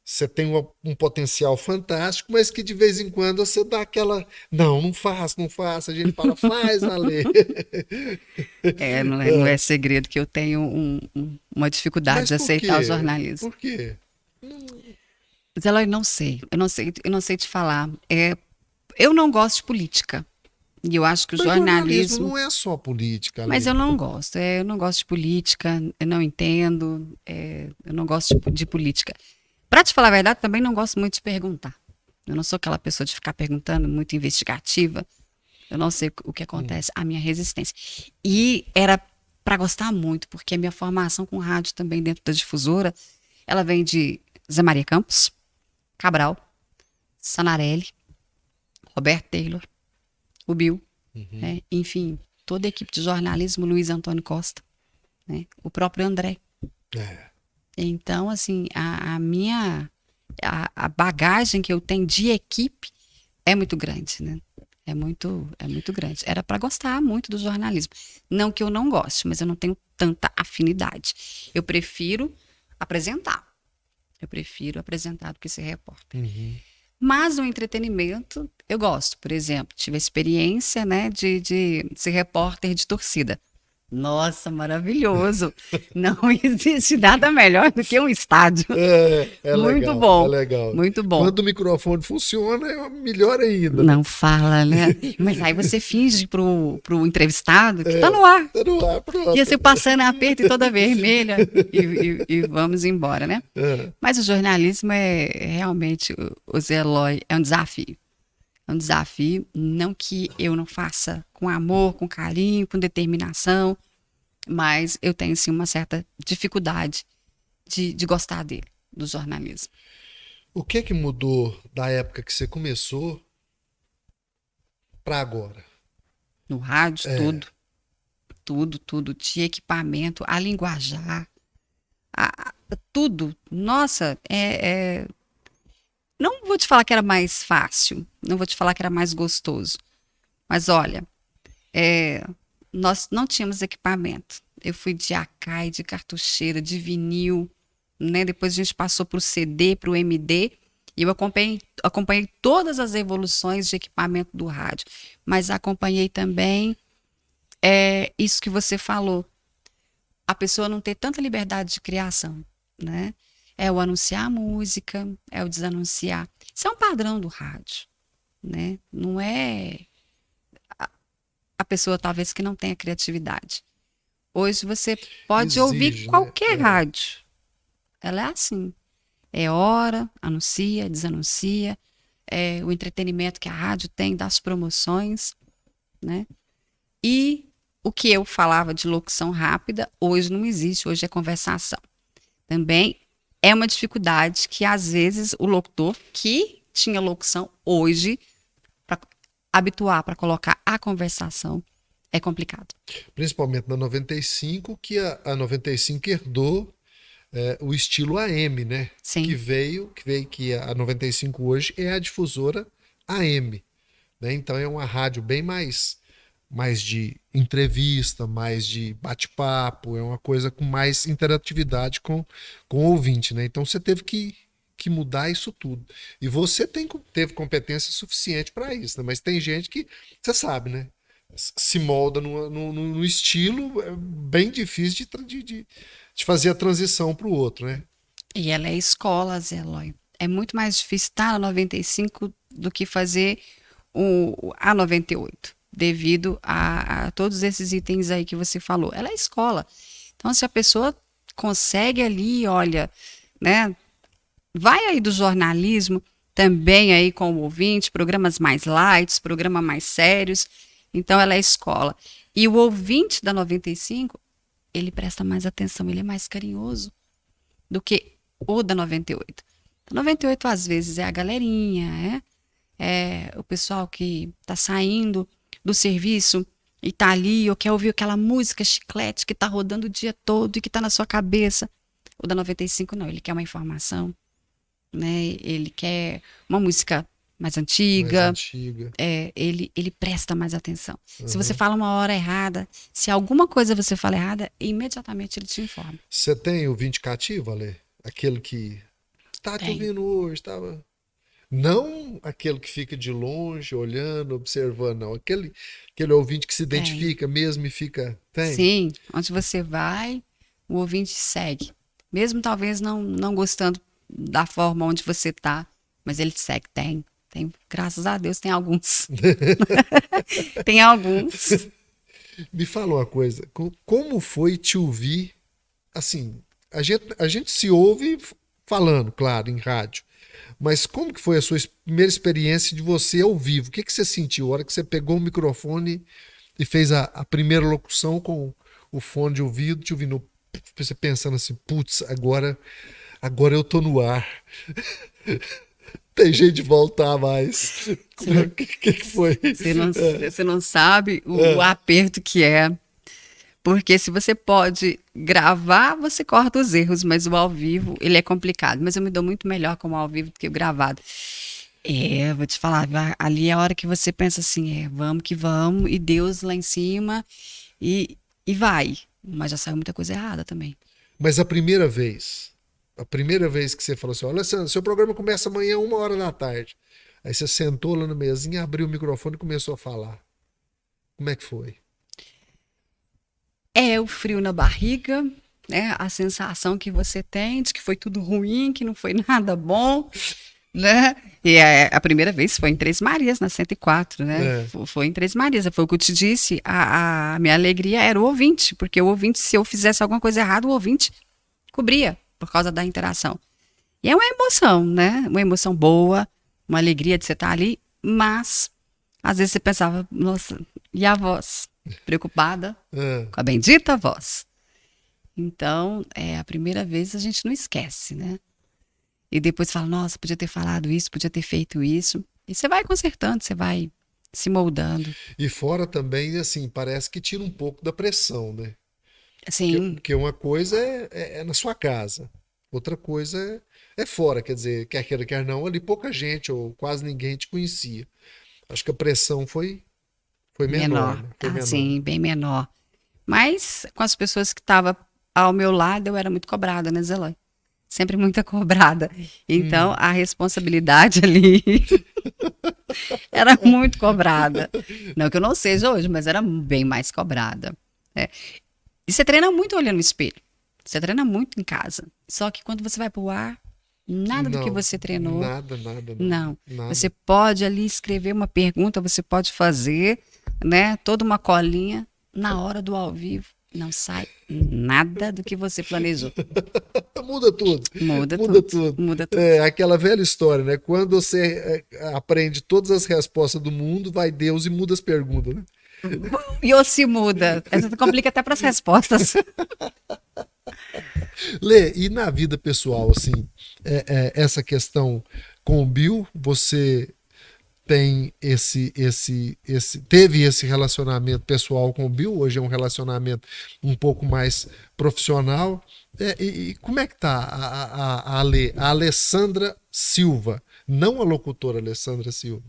você tem um potencial fantástico, mas que de vez em quando você dá aquela. Não faça, a gente faz valer. Não é segredo que eu tenho uma dificuldade de aceitar o jornalismo. Por quê? Mas ela, eu não sei te falar. Eu não gosto de política. E eu acho que o jornalismo não é só política. Mas eu não gosto. Eu não gosto de política, eu não entendo, eu não gosto de política. Para te falar a verdade, também não gosto muito de perguntar. Eu não sou aquela pessoa de ficar perguntando, muito investigativa. Eu não sei o que acontece, a minha resistência. E era para gostar muito, porque a minha formação com rádio também dentro da difusora, ela vem de Zé Maria Campos, Cabral, Sanarelli, Roberto Taylor, o Bill, né? Enfim, toda a equipe de jornalismo, Luiz Antônio Costa, né? O próprio André. Então, assim, a bagagem que eu tenho de equipe é muito grande, né? É muito grande. Era para gostar muito do jornalismo. Não que eu não goste, mas eu não tenho tanta afinidade. Eu prefiro apresentar. Do que ser repórter. Uhum. Mas no entretenimento, eu gosto. Por exemplo, tive a experiência, né, de ser repórter de torcida. Nossa, maravilhoso. Não existe nada melhor do que um estádio. É Muito legal, bom. é legal. Muito bom. Quando o microfone funciona, é melhor ainda. Não fala, né? Mas aí você finge pro entrevistado que tá no ar. Tá no ar, pronto. E você passando aperto e toda vermelha e vamos embora, né? É. Mas o jornalismo é realmente, o Zé Eloy, é um desafio. É um desafio, não que eu não faça com amor, com carinho, com determinação, mas eu tenho sim uma certa dificuldade de gostar dele, do jornalismo. O que mudou da época que você começou para agora? No rádio, tudo, tinha equipamento, a linguajar, tudo. Nossa, não vou te falar que era mais fácil, não vou te falar que era mais gostoso, mas olha, nós não tínhamos equipamento. Eu fui de Akai, de cartucheira, de vinil, né? Depois a gente passou para o CD, para o MD, e eu acompanhei todas as evoluções de equipamento do rádio, mas acompanhei também isso que você falou, a pessoa não ter tanta liberdade de criação, né? É o anunciar a música, é o desanunciar. Isso é um padrão do rádio, né? Não é a pessoa talvez que não tenha criatividade. Hoje você pode ouvir qualquer rádio. Ela é assim. É hora, anuncia, desanuncia. É o entretenimento que a rádio tem das promoções, né? E o que eu falava de locução rápida, hoje não existe, hoje é conversação. Também é uma dificuldade que, às vezes, o locutor que tinha locução hoje, para habituar, para colocar a conversação, é complicado. Principalmente na 95, que a 95 herdou o estilo AM, né? Sim. Que a 95 hoje é a difusora AM, né? Então é uma rádio bem mais de entrevista, mais de bate-papo, é uma coisa com mais interatividade com o ouvinte, né? Então você teve que mudar isso tudo. E você teve competência suficiente para isso, né? Mas tem gente que, você sabe, né? Se molda no estilo, é bem difícil de fazer a transição para o outro, né? E ela é escola, Zé Eloy. É muito mais difícil estar na 95 do que fazer a 98, devido a todos esses itens aí que você falou. Ela é escola. Então, se a pessoa consegue ali, olha, né? Vai aí do jornalismo, também aí com o ouvinte, programas mais light, programas mais sérios. Então, ela é escola. E o ouvinte da 95, ele presta mais atenção, ele é mais carinhoso do que o da 98. A 98, às vezes, é a galerinha, é o pessoal que está saindo do serviço e está ali, ou quer ouvir aquela música chiclete que está rodando o dia todo e que está na sua cabeça. O da 95, não, ele quer uma informação, né? Ele quer uma música mais antiga. Ele presta mais atenção. Uhum. Se você fala uma hora errada, se alguma coisa você fala errada, imediatamente ele te informa. Você tem ouvinte cativo, Ale? Aquele que está te ouvindo hoje, estava... Não aquele que fica de longe, olhando, observando, não. Aquele ouvinte que se identifica mesmo e fica... Tem? Sim, onde você vai, o ouvinte segue. Mesmo talvez não gostando da forma onde você está, mas ele segue. Tem, graças a Deus, tem alguns. Tem alguns. Me fala uma coisa, como foi te ouvir, assim, a gente se ouve falando, claro, em rádio, mas como que foi a sua primeira experiência de você ao vivo? O que você sentiu a hora que você pegou o microfone e fez a primeira locução com o fone de ouvido, te ouvindo, você pensando assim, putz, agora eu tô no ar. Tem jeito de voltar mais. O que foi? Você não sabe o aperto que é. Porque se você pode gravar, você corta os erros, mas o ao vivo, ele é complicado. Mas eu me dou muito melhor com o ao vivo do que o gravado. Vou te falar, ali é a hora que você pensa assim, vamos que vamos, e Deus lá em cima, e vai. Mas já saiu muita coisa errada também. Mas a primeira vez que você falou assim, olha, Alessandra, seu programa começa amanhã, 1 hora da tarde. Aí você sentou lá no mesinho, abriu o microfone e começou a falar. Como é que foi? É o frio na barriga, né? A sensação que você tem de que foi tudo ruim, que não foi nada bom, né? E a primeira vez foi em Três Marias, na 104, né? É. Foi em Três Marias, foi o que eu te disse. A minha alegria era o ouvinte, porque o ouvinte, se eu fizesse alguma coisa errada, o ouvinte cobria por causa da interação. E é uma emoção, né? Uma emoção boa, uma alegria de você estar ali, mas às vezes você pensava, nossa, e a voz? Preocupada Ah, com a bendita voz. Então, a primeira vez a gente não esquece, né? E depois fala, nossa, podia ter falado isso, podia ter feito isso. E você vai consertando, você vai se moldando. e fora também, assim, parece que tira um pouco da pressão, né? Assim, Porque uma coisa é na sua casa, outra coisa é fora, quer dizer, quer queira, quer não, ali pouca gente ou quase ninguém te conhecia. Acho que a pressão foi menor, menor. né? Foi menor. Assim, bem menor. Mas com as pessoas que estavam ao meu lado, eu era muito cobrada, né, Zelói? Sempre muito cobrada. Então, a responsabilidade ali era muito cobrada. Não que eu não seja hoje, mas era bem mais cobrada. Né? E você treina muito olhando no espelho. Você treina muito em casa. Só que quando você vai pro ar, nada do que Não, você treinou, nada, nada, nada, não. Você nada. pode ali escrever uma pergunta, você pode fazer, né, toda uma colinha na hora do ao vivo. Não sai nada do que você planejou. Muda tudo, Muda muda tudo. tudo. Muda tudo. É aquela velha história, né? Quando você aprende todas as respostas do mundo, vai Deus e muda as perguntas, né? E ou se muda. Essa complica até para as respostas. Lê, e na vida pessoal, assim, essa questão com o Bill, você tem teve esse relacionamento pessoal com o Bill, hoje é um relacionamento um pouco mais profissional. E como é que tá a Alessandra Silva, não a locutora Alessandra Silva,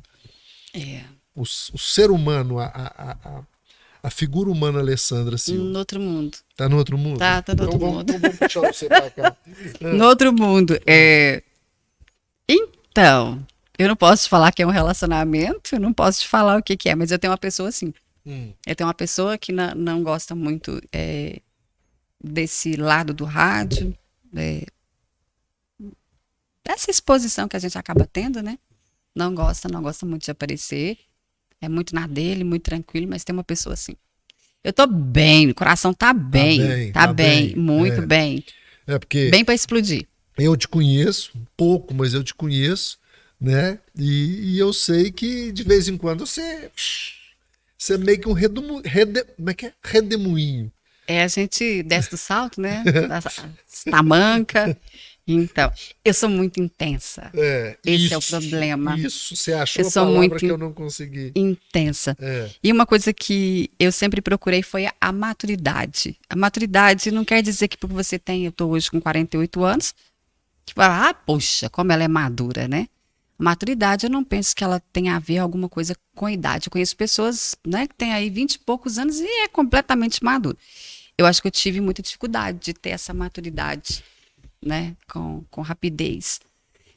É. o ser humano, a figura humana Alessandra Silva? No outro mundo. Tá no outro mundo? Tá no outro mundo. Então vamos puxar você pra cá. No outro mundo. Então, eu não posso te falar que é um relacionamento, eu não posso te falar o que que é, mas eu tenho uma pessoa assim. Hum, Eu tenho uma pessoa que não gosta muito desse lado do rádio, dessa exposição que a gente acaba tendo, né? Não gosta muito de aparecer. É muito na dele, muito tranquilo, mas tem uma pessoa assim. Eu tô bem, o coração tá bem, tá bem, muito bem. porque Bem para explodir. eu te conheço, pouco, mas eu te conheço, né? E eu sei que de vez em quando você é meio que um como é que é? Redemoinho. A gente desce do salto, né? Tamanca. Então, eu sou muito intensa. Esse é o problema. Isso, você achou Eu a sou palavra muito que eu não consegui. intensa. É. E uma coisa que eu sempre procurei foi a maturidade. A maturidade não quer dizer que porque você tem, eu estou hoje com 48 anos, que fala, poxa, como ela é madura, né? Maturidade, eu não penso que ela tenha a ver alguma coisa com a idade. Eu conheço pessoas, né, que têm aí 20 e poucos anos e é completamente maduro. Eu acho que eu tive muita dificuldade de ter essa maturidade, né, com rapidez.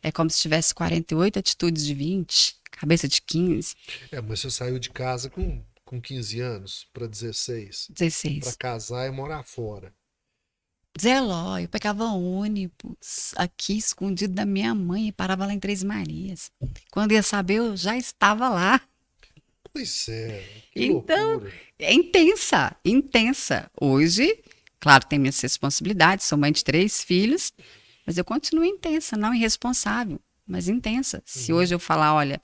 É como se tivesse 48 atitudes de 20, cabeça de 15, Mas você saiu de casa com 15 anos para 16, para 16. casar e morar fora. Zé Ló, eu pegava ônibus aqui escondido da minha mãe e parava lá em Três Marias. Quando ia saber, eu já estava lá. Pois é, que Então, loucura. é intensa, intensa. Hoje, claro, tem minhas responsabilidades, sou mãe de 3 filhos, mas eu continuo intensa, não irresponsável, mas intensa. Se hoje eu falar, olha,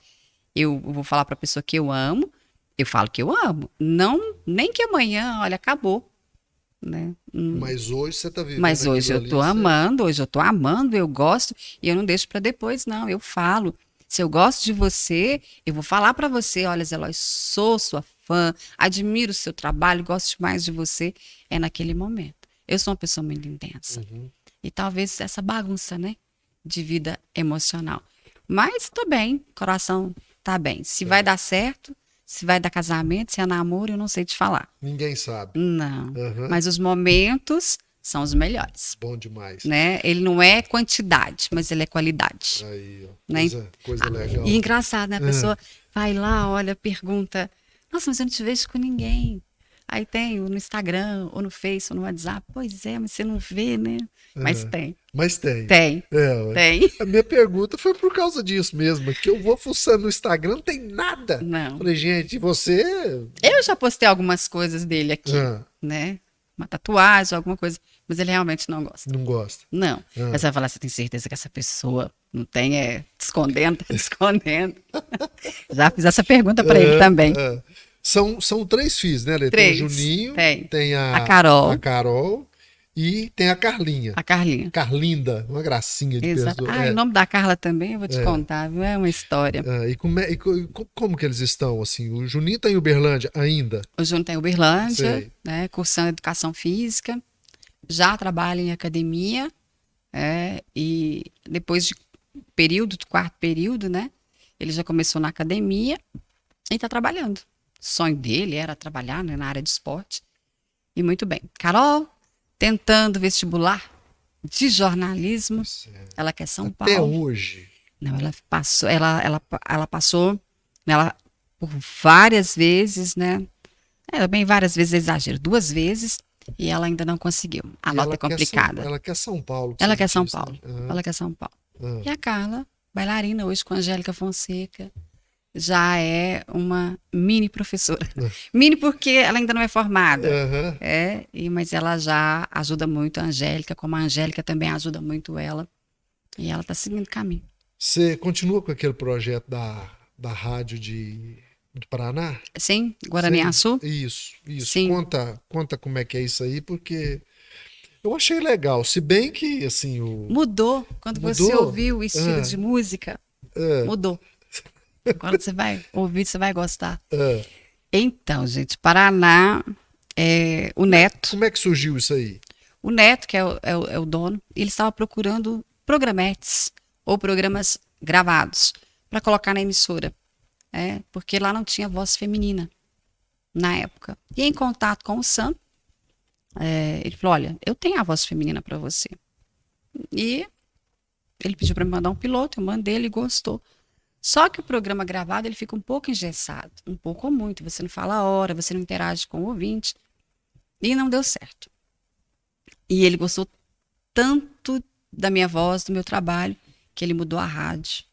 eu vou falar para a pessoa que eu amo, eu falo que eu amo. Não, nem que amanhã, olha, acabou. Né? Mas hoje você está vivendo Mas hoje eu aquilo ali, tô amando, hoje eu tô amando, eu gosto, e eu não deixo para depois, não. Eu falo. Se eu gosto de você, eu vou falar para você, olha, Zé Lóis, sou sua fã, admiro o seu trabalho, gosto mais de você. É naquele momento. Eu sou uma pessoa muito intensa. Uhum. E talvez essa bagunça, né, de vida emocional. Mas tô bem, coração tá bem. Se vai dar certo, se vai dar casamento, se é namoro, eu não sei te falar. Ninguém sabe. Não. Aham. Mas os momentos são os melhores, Bom demais. né? Ele não é quantidade, mas ele é qualidade. Aí, ó. Né? Coisa legal. E engraçado, né? A pessoa vai lá, olha, pergunta: nossa, mas eu não te vejo com ninguém. Aí tem no Instagram, ou no Face, ou no WhatsApp. Pois é, mas você não vê, né? Mas tem. Mas tem. Tem. Ué. Tem. A minha pergunta foi por causa disso mesmo, que eu vou fuçando no Instagram, não tem nada. Não. Falei, gente, você... Eu já postei algumas coisas dele aqui, Ah, né? Uma tatuagem, alguma coisa. Mas ele realmente não gosta. não gosta. Não. Mas você vai falar, você tem certeza que essa pessoa não tem, te escondendo, tá te escondendo. Já fiz essa pergunta pra ele também. São 3 filhos, né, Lê? Três. Tem o Juninho, Tem. a Carol. E tem a Carlinha. A Carlinha. Carlinda, uma gracinha de Exato. pessoa. O nome da Carla também, eu vou te contar, viu? É uma história. Como que eles estão, assim? O Juninho tá em Uberlândia ainda? O Júnior tem Uberlândia, Sei. né? Cursando Educação Física. Já trabalha em academia. E depois de do quarto período, né? Ele já começou na academia e está trabalhando. O sonho dele era trabalhar, né, na área de esporte. E muito bem. Carol, tentando vestibular de jornalismo. Ela quer São Paulo. Até hoje. Não, ela passou por várias vezes, né? Bem, várias vezes é exagero, 2 vezes, e ela ainda não conseguiu. A nota é complicada. Ela quer São Paulo. Ela quer São disse, né? Paulo. Ela quer São Paulo. E a Carla, bailarina hoje com a Angélica Fonseca, já é uma mini professora. Mini porque ela ainda não é formada. Mas ela já ajuda muito a Angélica, como a Angélica também ajuda muito ela. E ela está seguindo o caminho. Você continua com aquele projeto da rádio do Paraná? Sim, Guaraniaçu. Isso. Sim. Conta como é que é isso aí, porque eu achei legal. Se bem que, assim, Mudou. Quando você ouviu o estilo de música, mudou. Agora você vai ouvir, você vai gostar. Então, gente, Paraná, o Neto. Como é que surgiu isso aí? O Neto, que é o dono, ele estava procurando programetes ou programas gravados para colocar na emissora. Porque lá não tinha voz feminina na época. E em contato com o Sam, ele falou, olha, eu tenho a voz feminina para você. E ele pediu para me mandar um piloto, eu mandei, ele gostou. Só que o programa gravado, ele fica um pouco engessado, um pouco ou muito. Você não fala a hora, você não interage com o ouvinte. E não deu certo. E ele gostou tanto da minha voz, do meu trabalho, que ele mudou a rádio.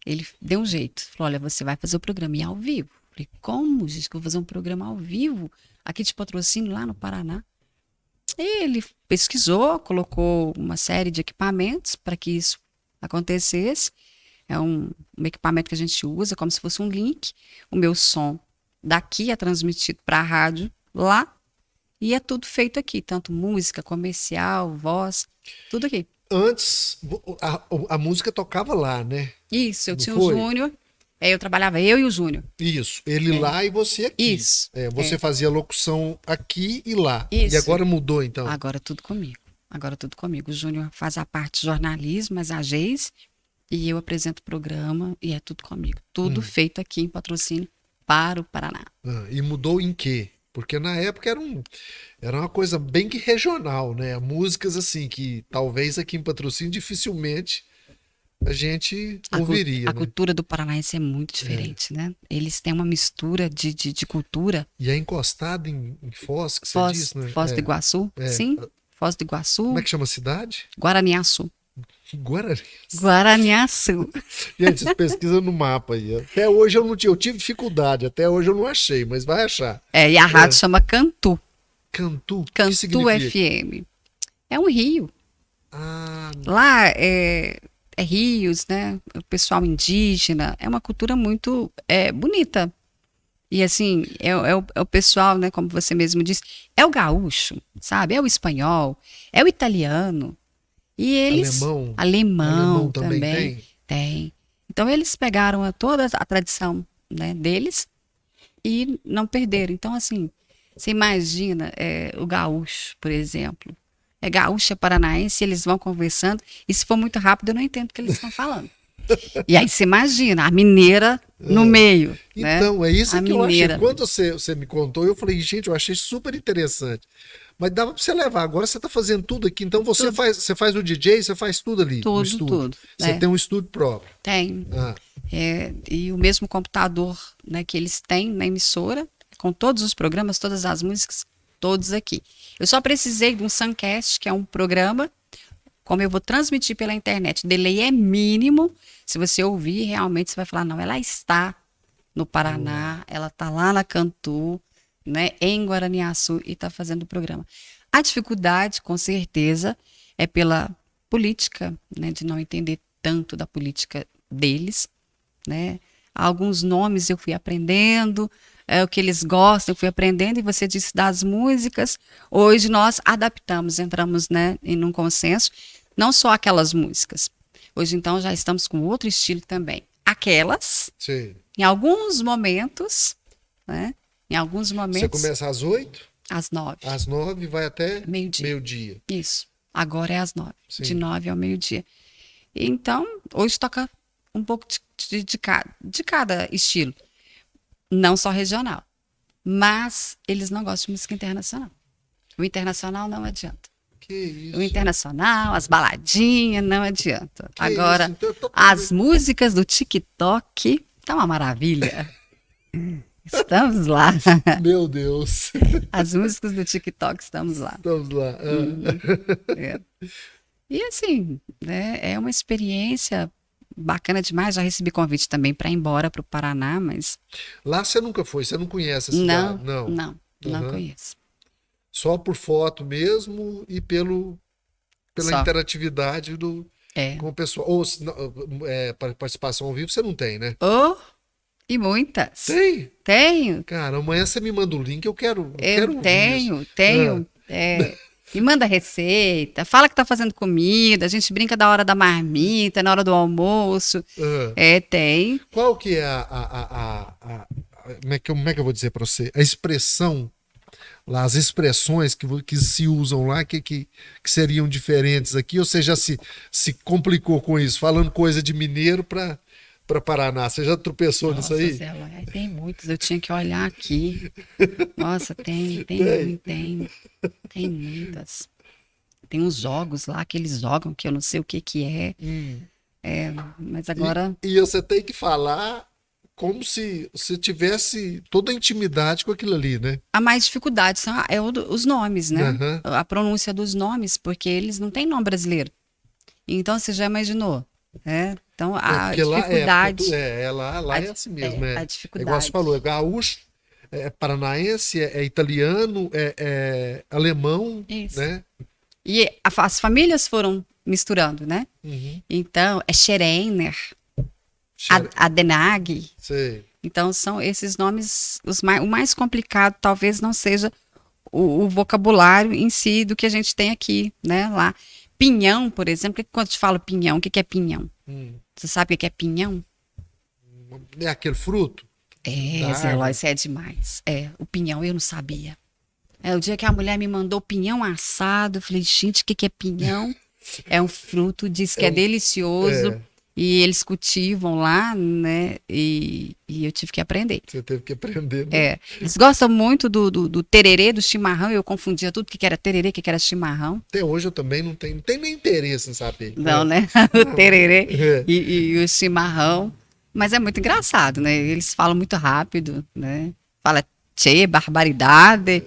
Ele deu um jeito. Falou, olha, você vai fazer o programa ao vivo. Eu falei, como, gente, que eu vou fazer um programa ao vivo? Aqui de Patrocínio, lá no Paraná. E ele pesquisou, colocou uma série de equipamentos para que isso acontecesse. É um equipamento que a gente usa como se fosse um link. O meu som daqui é transmitido para a rádio lá. E é tudo feito aqui, tanto música, comercial, voz, tudo aqui. Antes, a música tocava lá, né? Isso, eu tinha o Júnior, eu trabalhava, eu e o Júnior. Isso, ele lá e você aqui. Isso. Você fazia locução aqui e lá. Isso. E agora mudou, então? Agora tudo comigo. O Júnior faz a parte de jornalismo, mas a Geise, e eu apresento o programa e é tudo comigo. Tudo feito aqui em Patrocínio para o Paraná. E mudou em quê? Porque na época era uma coisa bem que regional, né? Músicas assim que talvez aqui em Patrocínio dificilmente a gente ouviria. A cultura do paranaense é muito diferente, né? Eles têm uma mistura de cultura. E é encostado em Foz, que você diz, né? Foz do Iguaçu, sim. Foz do Iguaçu. Como é que chama a cidade? Guaraniaçu. Guaraniaçu. Gente, vocês pesquisam no mapa aí. Até hoje eu tive dificuldade, até hoje eu não achei, mas vai achar. E a rádio chama Cantu. Cantu? Cantu FM. É um rio. Lá é rios, né? O pessoal indígena. É uma cultura muito bonita. E assim, é o pessoal, né? Como você mesmo disse, é o gaúcho, sabe? É o espanhol, é o italiano. E eles... Alemão também tem. Então, eles pegaram toda a tradição, né, deles e não perderam. Então, assim, você imagina o gaúcho, por exemplo. Gaúcho é paranaense, eles vão conversando e se for muito rápido, eu não entendo o que eles estão falando. E aí você imagina, a mineira no meio, né? Então, é isso A que eu mineira. achei. Quando você me contou, eu falei, gente, eu achei super interessante. Mas dava para você levar. Agora você está fazendo tudo aqui. Então você Tudo. faz o DJ, você faz tudo ali no Tudo, estúdio. tudo. Você tem um estúdio próprio. Tem. Ah, E o mesmo computador, né, que eles têm na emissora, com todos os programas, todas as músicas, todos aqui. Eu só precisei de um Suncast, que é um programa, como eu vou transmitir pela internet. O delay é mínimo. Se você ouvir, realmente você vai falar, não, ela está no Paraná, ela está lá na Cantu, né, em Guaraniaçu, e está fazendo o programa. A dificuldade, com certeza, é pela política, né, de não entender tanto da política deles, né? Alguns nomes eu fui aprendendo, o que eles gostam eu fui aprendendo, e você disse das músicas. Hoje nós adaptamos, entramos, né, em um consenso, não só aquelas músicas. Hoje então já estamos com outro estilo também. Aquelas, sim. em alguns momentos, né? Em alguns Você momentos, começa às 8, às 9, às 9 e vai até meio-dia. meio-dia. Isso. Agora é às 9, Sim. de 9 ao meio-dia. Então, hoje toca um pouco de cada estilo. Não só regional. Mas eles não gostam de música internacional. O internacional não adianta. Que isso. O internacional, as baladinhas, não adianta. Que Agora, isso? Então, eu tô as músicas do TikTok, tá uma maravilha. Estamos lá. Meu Deus. As músicas do TikTok, estamos lá. Vamos lá. É. E assim, né, é uma experiência bacana demais. Já recebi convite também para ir embora para o Paraná, mas Lá você nunca foi, você não conhece a não, cidade? não Aham. conheço. Só por foto mesmo e pela Só. interatividade É. com o pessoal. Ou participação ao vivo você não tem, né? Oh, e muitas. Tem? Tenho. Cara, amanhã você me manda o link, eu quero ouvir Tenho, isso. tenho. Me manda receita, fala que tá fazendo comida, a gente brinca da hora da marmita, na hora do almoço. Ah. Tem. Qual que é como é que eu vou dizer para você? A expressão lá, as expressões que se usam lá, que seriam diferentes aqui, ou você já se complicou com isso, falando coisa de mineiro para Paraná. Você já tropeçou nisso aí? Zé, tem muitos, eu tinha que olhar aqui. Nossa, tem muitas. Tem uns jogos lá que eles jogam que eu não sei o que é. Mas agora E você tem que falar como se você tivesse toda a intimidade com aquilo ali, né? a mais dificuldade os nomes, né? Aham. A pronúncia dos nomes, porque eles não têm nome brasileiro. Então você já imaginou, né? Então a Porque lá dificuldade, lá é assim mesmo. a É igual dificuldade. você falou, é gaúcho, é paranaense, é italiano, é alemão, Isso. né? E as famílias foram misturando, né? Uhum. Então é Schereiner, Xere- Adenag. Sei. Então são esses nomes, o mais complicado talvez não seja o vocabulário em si do que a gente tem aqui, né? Lá. Pinhão, por exemplo, quando te falo pinhão, o que é pinhão? Você sabe o que é pinhão? É aquele fruto? Da Zé árvore. Ló, isso é demais. O pinhão eu não sabia. O dia que a mulher me mandou pinhão assado, eu falei, gente, o que é pinhão? É um fruto, diz que é delicioso. é. E eles cultivam lá, né? E eu tive que aprender. Você teve que aprender, né? Eles gostam muito do tererê, do chimarrão. Eu confundia tudo, o que era tererê, o que era chimarrão. Até hoje eu também não tenho nem interesse em saber. Não, né? O tererê É. e o chimarrão. Mas é muito engraçado, né? Eles falam muito rápido, né? Fala tchê, barbaridade.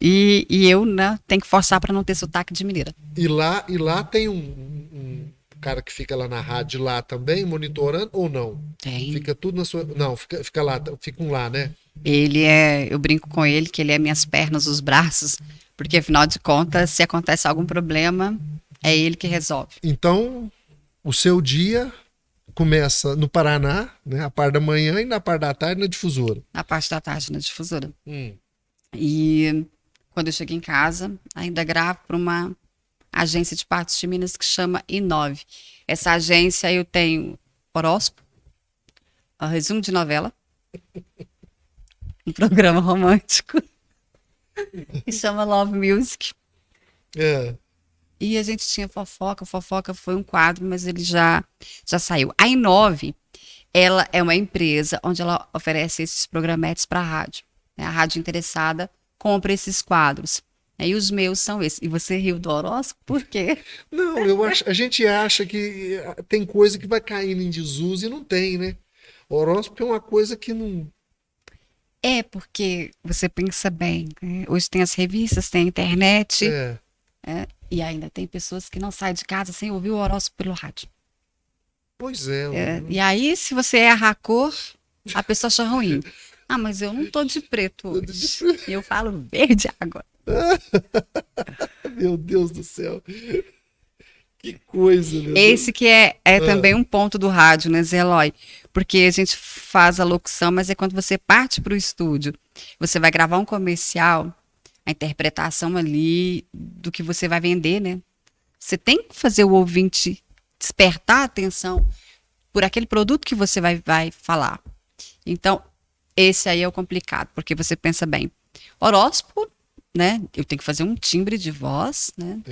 E eu, né, tenho que forçar para não ter sotaque de mineira. E lá tem um cara que fica lá na rádio lá também, monitorando, ou não? Tem. Fica tudo na sua. Não, fica lá, ficam lá, né? Eu brinco com ele que ele é minhas pernas, os braços, porque afinal de contas, se acontece algum problema, é ele que resolve. Então, o seu dia começa no Paraná, né? A parte da manhã e na parte da tarde na difusora. Na parte da tarde, na difusora. Hum. E quando eu chego em casa, ainda gravo para uma agência de partos de Minas que chama I9. Essa agência eu tenho horóscopo, resumo de novela, um programa romântico que chama Love Music. É. E a gente tinha Fofoca. Fofoca foi um quadro, mas ele já saiu. A Inove, ela é uma empresa onde ela oferece esses programetes para a rádio. Né? A rádio interessada compra esses quadros. E os meus são esses. E você riu do horóscopo? Por quê? Não, a gente acha que tem coisa que vai caindo em desuso e não tem, né? Horóscopo é uma coisa que não. É porque você pensa bem, né? Hoje tem as revistas, tem a internet, É, e ainda tem pessoas que não saem de casa sem ouvir o horóscopo pelo rádio. pois é. E aí, se você erra a cor, a pessoa acha ruim. Ah, mas eu não tô de preto hoje. E eu falo verde agora. Meu Deus do céu. Que coisa, meu Deus. Esse que é também um ponto do rádio, né, Zé Eloy? Porque a gente faz a locução, mas é quando você parte para o estúdio, você vai gravar um comercial, a interpretação ali do que você vai vender, né? Você tem que fazer o ouvinte despertar a atenção por aquele produto que você vai falar. Então, esse aí é o complicado, porque você pensa bem, horóscopo, né? Eu tenho que fazer um timbre de voz, né?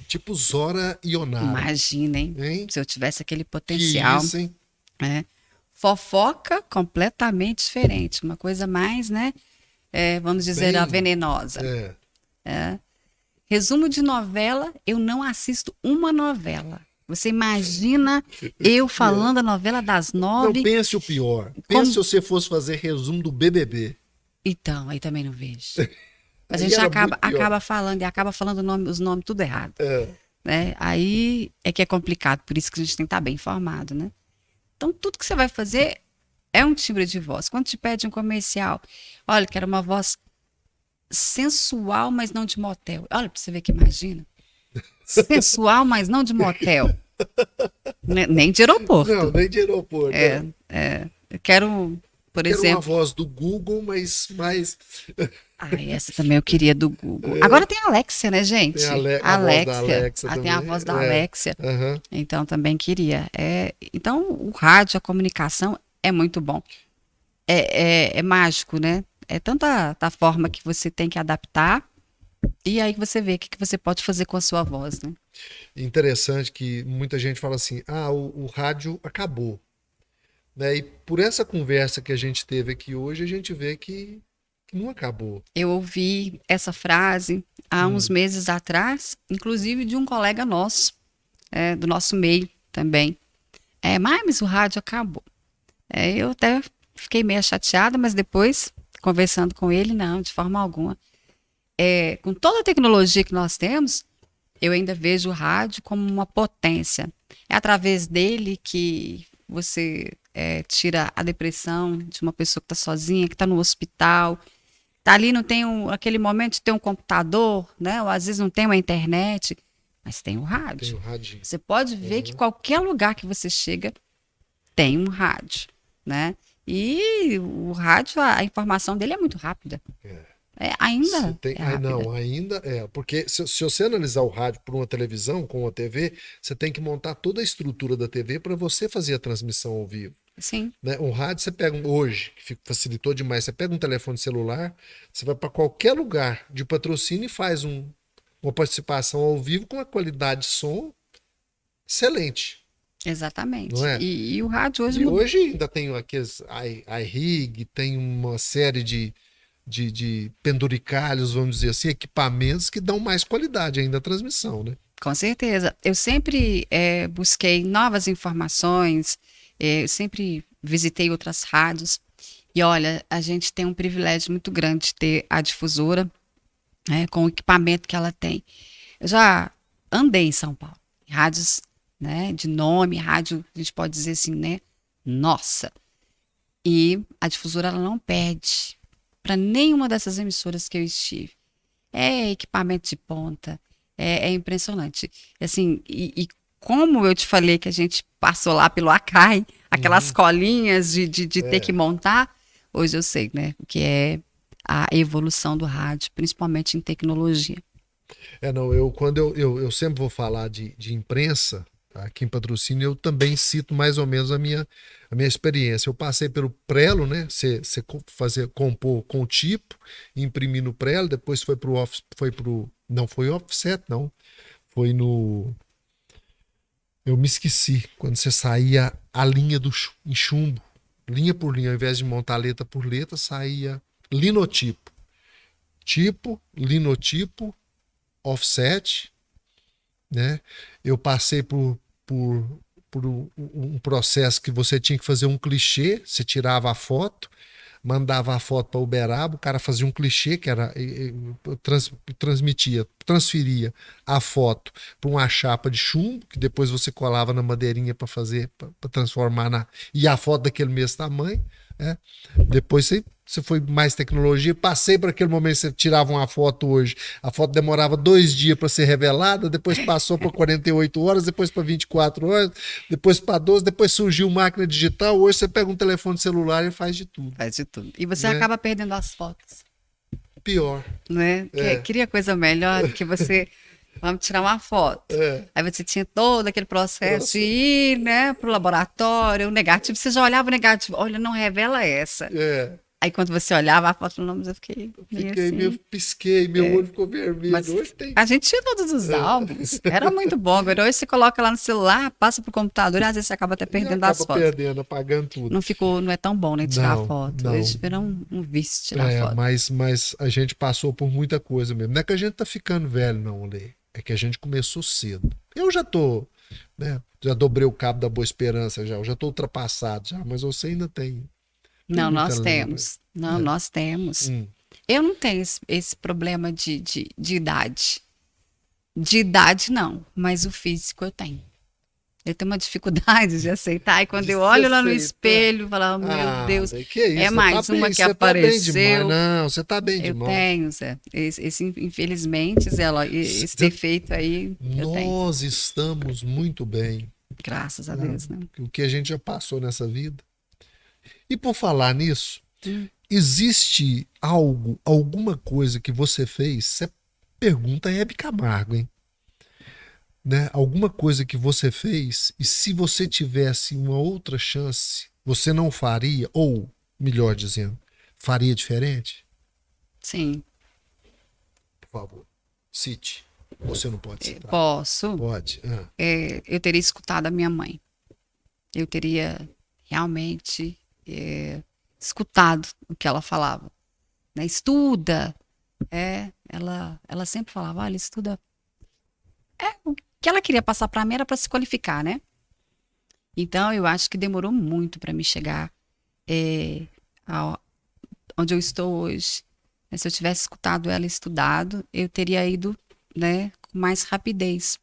Tipo Zora Ionara. Imagina, hein? Hein? Se eu tivesse aquele Que potencial. isso, hein? Né? Fofoca completamente diferente, uma coisa mais, né? Vamos dizer, Bem, a venenosa. Resumo de novela, eu não assisto uma novela. Você imagina eu falando a novela das Não, 9? pense o pior. Pense se você fosse fazer resumo do BBB. Então, aí também não vejo. Mas a Aí gente era muito pior. acaba falando e acaba falando os nomes tudo errado. É. Né? Aí é que é complicado, por isso que a gente tem que estar bem informado, né? Então, tudo que você vai fazer é um timbre de voz. Quando te pede um comercial, olha, quero uma voz sensual, mas não de motel. Olha, pra você ver que imagina. Sensual, mas não de motel. Nem de aeroporto. Não, nem de aeroporto. Eu quero, por Quero exemplo... uma voz do Google, mas mais... Essa também eu queria do Google. Agora tem a Alexia, né, gente? Tem a voz da Alexia Tem a também. voz da Alexia. Aham. Então, também queria. Então, o rádio, a comunicação é muito bom. É mágico, né? É tanta a forma que você tem que adaptar, e aí você vê o que você pode fazer com a sua voz, né? Interessante que muita gente fala assim, o rádio acabou. Né? E por essa conversa que a gente teve aqui hoje, a gente vê que não acabou. Eu ouvi essa frase há uns meses atrás, inclusive de um colega nosso, do nosso meio também. Mas o rádio acabou. Eu até fiquei meio chateada, mas depois, conversando com ele, não, de forma alguma. Com toda a tecnologia que nós temos, eu ainda vejo o rádio como uma potência. É através dele que você tira a depressão de uma pessoa que está sozinha, que está no hospital, tá ali, não tem aquele momento de ter um computador, né? Ou às vezes não tem uma internet, mas tem o rádio. Tem o rádio. Você pode ver que qualquer lugar que você chega tem um rádio, né? E o rádio, a informação dele é muito rápida. Ainda é rápida. Não, ainda é. Porque se você analisar o rádio por uma televisão, com uma TV, você tem que montar toda a estrutura da TV para você fazer a transmissão ao vivo. Sim. Né? Um rádio você pega hoje, que facilitou demais, você pega um telefone celular, você vai para qualquer lugar de patrocínio e faz uma participação ao vivo com uma qualidade de som excelente. Exatamente. Não é? E o rádio hoje... E hoje ainda tem aqueles iRig, tem uma série de penduricalhos, vamos dizer assim, equipamentos que dão mais qualidade ainda à transmissão, né? Com certeza. Eu sempre busquei novas informações, eu sempre visitei outras rádios. E olha, a gente tem um privilégio muito grande de ter a difusora, né, com o equipamento que ela tem. Eu já andei em São Paulo, em rádios, né, de nome, rádio, a gente pode dizer assim, né? Nossa! E a difusora ela não perde para nenhuma dessas emissoras que eu estive. É equipamento de ponta, é impressionante. Assim, e como eu te falei que a gente passou lá pelo Acai, aquelas colinhas de ter que montar, hoje eu sei, né, o que é a evolução do rádio, principalmente em tecnologia. Não, eu sempre vou falar de imprensa, tá? Aqui em Patrocínio, eu também cito mais ou menos a minha experiência. Eu passei pelo prelo, né? Você compor com o tipo, imprimir no prelo, depois foi pro não foi offset, não. Foi no... Eu me esqueci, quando você saía a linha em chumbo, linha por linha, ao invés de montar letra por letra, saía linotipo. Tipo, linotipo, offset, né? Eu passei por um processo que você tinha que fazer um clichê, você tirava a foto, mandava a foto para o Uberaba, o cara fazia um clichê que era transferia a foto para uma chapa de chumbo, que depois você colava na madeirinha para fazer, para transformar e a foto daquele mesmo tamanho, né? Depois você foi mais tecnologia, passei por aquele momento, você tirava uma foto hoje, a foto demorava 2 dias para ser revelada, depois passou para 48 horas, depois para 24 horas, depois para 12, depois surgiu máquina digital, hoje você pega um telefone celular e faz de tudo. Faz de tudo. E você Né? acaba perdendo as fotos. Pior. Né? Queria coisa melhor do que você... Vamos tirar uma foto. Aí você tinha todo aquele processo de ir, né, pro laboratório, o negativo, você já olhava o negativo, olha, não revela essa. Aí quando você olhava a foto, não, mas eu fiquei assim. Pisquei, meu olho ficou vermelho. Mas a gente tinha todos os álbuns, era muito bom. Agora hoje você coloca lá no celular, passa pro computador e às vezes você acaba até perdendo as fotos. Perdendo, apagando tudo. Não é tão bom, né, tirar foto. Não. Hoje vira um vício tirar foto. Mas a gente passou por muita coisa mesmo. Não é que a gente tá ficando velho, não, Lê. É que a gente começou cedo. Eu já tô, né? Já dobrei o cabo da Boa Esperança já. Eu já tô ultrapassado já, mas você ainda tem. Não, nós temos. Não, nós temos. Eu não tenho esse problema de idade. De idade, não. Mas o físico eu tenho. Eu tenho uma dificuldade de aceitar. E quando eu olho lá no espelho, eu falo, meu Deus, que isso? É mais uma que apareceu. Não, você tá bem demais. Eu tenho, Zé. Infelizmente, Zé, esse defeito aí, eu tenho. Nós estamos muito bem. Graças a Deus, né? O que a gente já passou nessa vida. E por falar nisso, existe alguma coisa que você fez? Você pergunta Hebe Camargo, hein? Né? Alguma coisa que você fez e se você tivesse uma outra chance, você não faria? Ou, melhor dizendo, faria diferente? Sim. Por favor, cite. Você não pode citar. Posso? Pode. Eu teria escutado a minha mãe. Eu teria realmente escutado o que ela falava. Né? Estuda. Ela sempre falava, olha, estuda. O que ela queria passar para mim era para se qualificar, né? Então, eu acho que demorou muito para me chegar onde eu estou hoje. Se eu tivesse escutado ela e estudado, eu teria ido, né, com mais rapidez.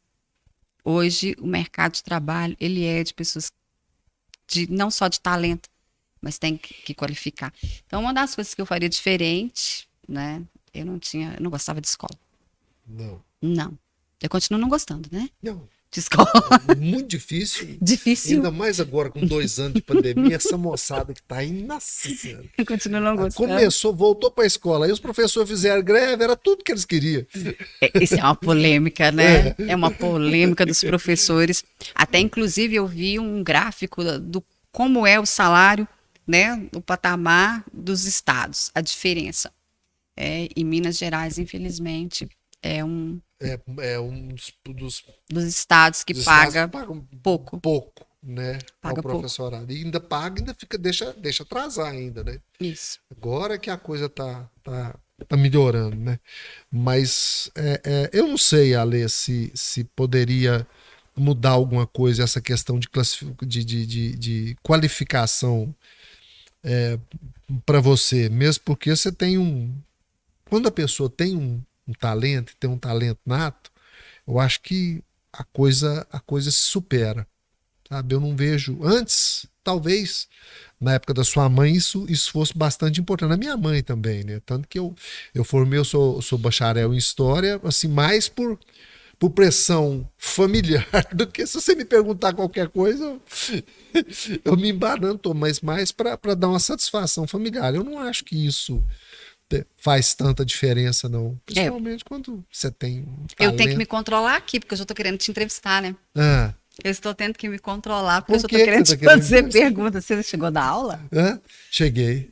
Hoje, o mercado de trabalho, ele é de pessoas não só de talento, mas tem que qualificar. Então, uma das coisas que eu faria diferente, né, eu não gostava de escola. Não. Eu continuo não gostando, né? Não. De escola. Muito difícil. Difícil. Ainda mais agora, com 2 anos de pandemia, essa moçada que tá aí, nossa senhora. Eu continuo não gostando. Voltou pra escola. Aí os professores fizeram greve, era tudo que eles queriam. Isso é uma polêmica, né? É uma polêmica dos professores. Até, inclusive, eu vi um gráfico do como é o salário, né? O patamar dos estados, a diferença. Em Minas Gerais, infelizmente, é um dos estados que paga pouco. Pouco, né? Paga ao professorado. E ainda paga, deixa atrasar ainda, né? Isso. Agora que a coisa tá melhorando, né? Mas eu não sei, Ale, se poderia mudar alguma coisa essa questão de qualificação para você, mesmo porque você tem quando a pessoa tem um talento, tem um talento nato, eu acho que a coisa se supera, sabe? Eu não vejo antes, talvez na época da sua mãe isso fosse bastante importante, na minha mãe também, né? Tanto que eu formei, eu sou bacharel em história, assim, mais por pressão familiar do que se você me perguntar qualquer coisa, eu me embananto, mas mais para dar uma satisfação familiar. Eu não acho que isso faz tanta diferença, não. Principalmente quando você tem um talento. Eu tenho que me controlar aqui, porque eu já tô querendo te entrevistar, né? Eu estou tendo que me controlar, porque eu já tô querendo te fazer perguntas. Você chegou da aula? Cheguei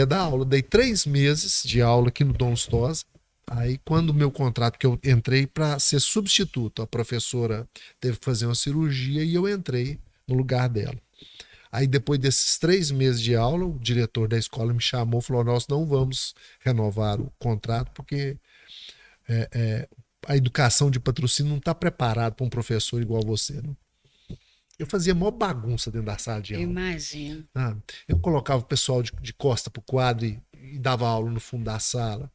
a dar aula. Dei 3 meses de aula aqui no Dom Lustosa. Aí, quando o meu contrato, que eu entrei para ser substituto, a professora teve que fazer uma cirurgia e eu entrei no lugar dela. Aí, depois desses 3 meses de aula, o diretor da escola me chamou e falou: nós não vamos renovar o contrato porque a educação de patrocínio não está preparada para um professor igual você. Não. Eu fazia maior bagunça dentro da sala de aula. Imagino. Eu colocava o pessoal de costa para o quadro e dava aula no fundo da sala.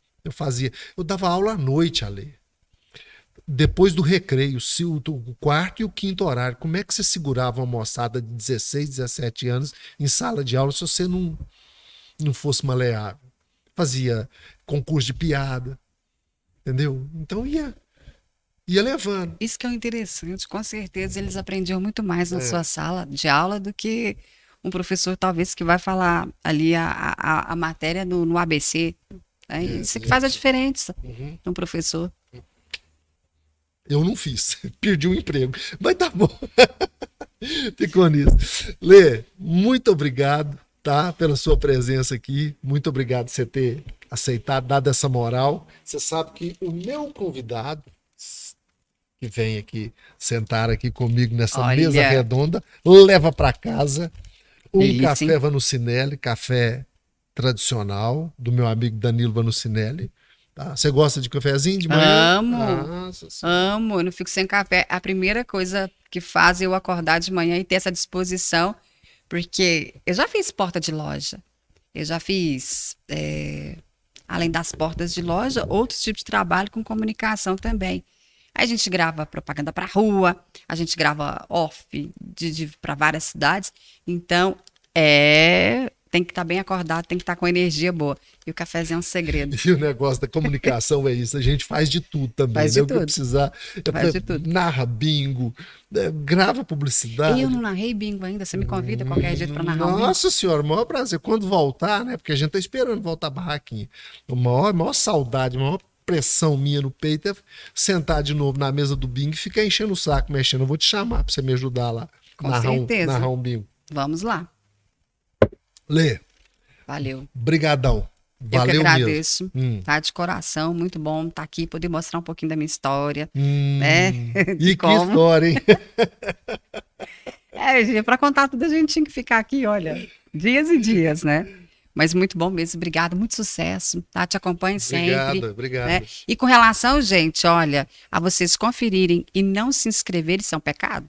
Eu dava aula à noite, Ale. Depois do recreio, o quarto e o quinto horário. Como é que você segurava uma moçada de 16, 17 anos em sala de aula se você não fosse maleável? Fazia concurso de piada, entendeu? Então ia levando. Isso que é o interessante. Com certeza eles aprendiam muito mais na sua sala de aula do que um professor, talvez, que vai falar ali a matéria no ABC. Isso que faz a diferença no professor. Eu não fiz, perdi o emprego, mas tá bom. Ficou nisso. Lê, muito obrigado, tá, pela sua presença aqui. Muito obrigado por você ter aceitado, dado essa moral. Você sabe que o meu convidado que vem aqui sentar aqui comigo nessa mesa redonda leva para casa café Vanucinelli, café tradicional do meu amigo Danilo Vanucinelli. Tá? Você gosta de cafezinho de manhã? Amo, eu não fico sem café. A primeira coisa que faz eu acordar de manhã e ter essa disposição, porque eu já fiz porta de loja, eu já fiz, além das portas de loja, outros tipos de trabalho com comunicação também. Aí a gente grava propaganda para rua, a gente grava off para várias cidades, então tem que estar bem acordado, tem que estar com energia boa. E o cafezinho é um segredo. E o negócio da comunicação é isso. A gente faz de tudo também. Faz de tudo. O que precisar. Faz de tudo. Narra bingo, grava publicidade. E eu não narrei bingo ainda. Você me convida qualquer jeito para narrar um bingo? Nossa senhora, o maior prazer. Quando voltar, né? Porque a gente tá esperando voltar a barraquinha. A maior saudade, a maior pressão minha no peito é sentar de novo na mesa do bingo e ficar enchendo o saco, mexendo. Eu vou te chamar para você me ajudar lá. Com certeza. Narrar um bingo. Vamos lá. Lê. Valeu. Brigadão. Valeu. Eu que agradeço, tá? De coração, muito bom estar aqui, poder mostrar um pouquinho da minha história, né? E que história, hein? Para contar tudo a gente tinha que ficar aqui, olha, dias e dias, né? Mas muito bom mesmo, obrigado, muito sucesso, tá? Te acompanho sempre. Obrigado. Né? E com relação, gente, olha, a vocês conferirem e não se inscreverem, isso é um pecado?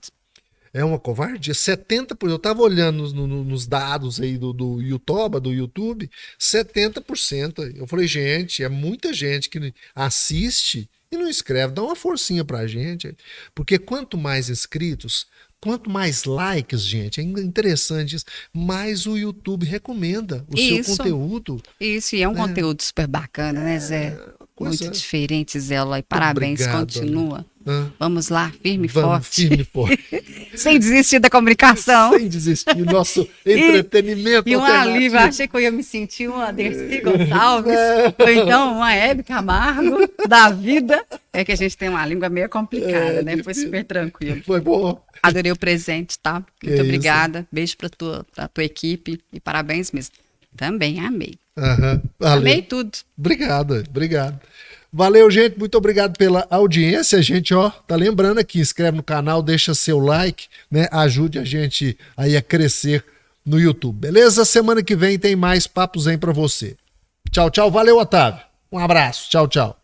É uma covardia. 70%. Eu estava olhando nos dados aí do YouTube, 70%. Eu falei, gente, é muita gente que assiste e não escreve. Dá uma forcinha pra gente. Porque quanto mais inscritos, quanto mais likes, gente, é interessante isso, mais o YouTube recomenda o seu conteúdo. Isso, e é um conteúdo super bacana, né, Zé? Muito diferente, Zé. E parabéns, obrigado, continua. Vamos lá, firme e forte. Sem desistir da comunicação. Sem desistir, nosso entretenimento. E um alívio, eu achei que eu ia me sentir uma Dercy Gonçalves, ou então uma Hebe Camargo da vida. É que a gente tem uma língua meio complicada, né? Foi super tranquilo. Foi bom. Adorei o presente, tá? Muito obrigada. Beijo pra tua equipe e parabéns mesmo. Também amei. Amei tudo. Obrigado. Valeu, gente. Muito obrigado pela audiência. A gente, tá lembrando aqui, inscreve no canal, deixa seu like, né? Ajude a gente aí a crescer no YouTube. Beleza? Semana que vem tem mais Papo Zen pra você. Tchau, tchau. Valeu, Otávio. Um abraço. Tchau, tchau.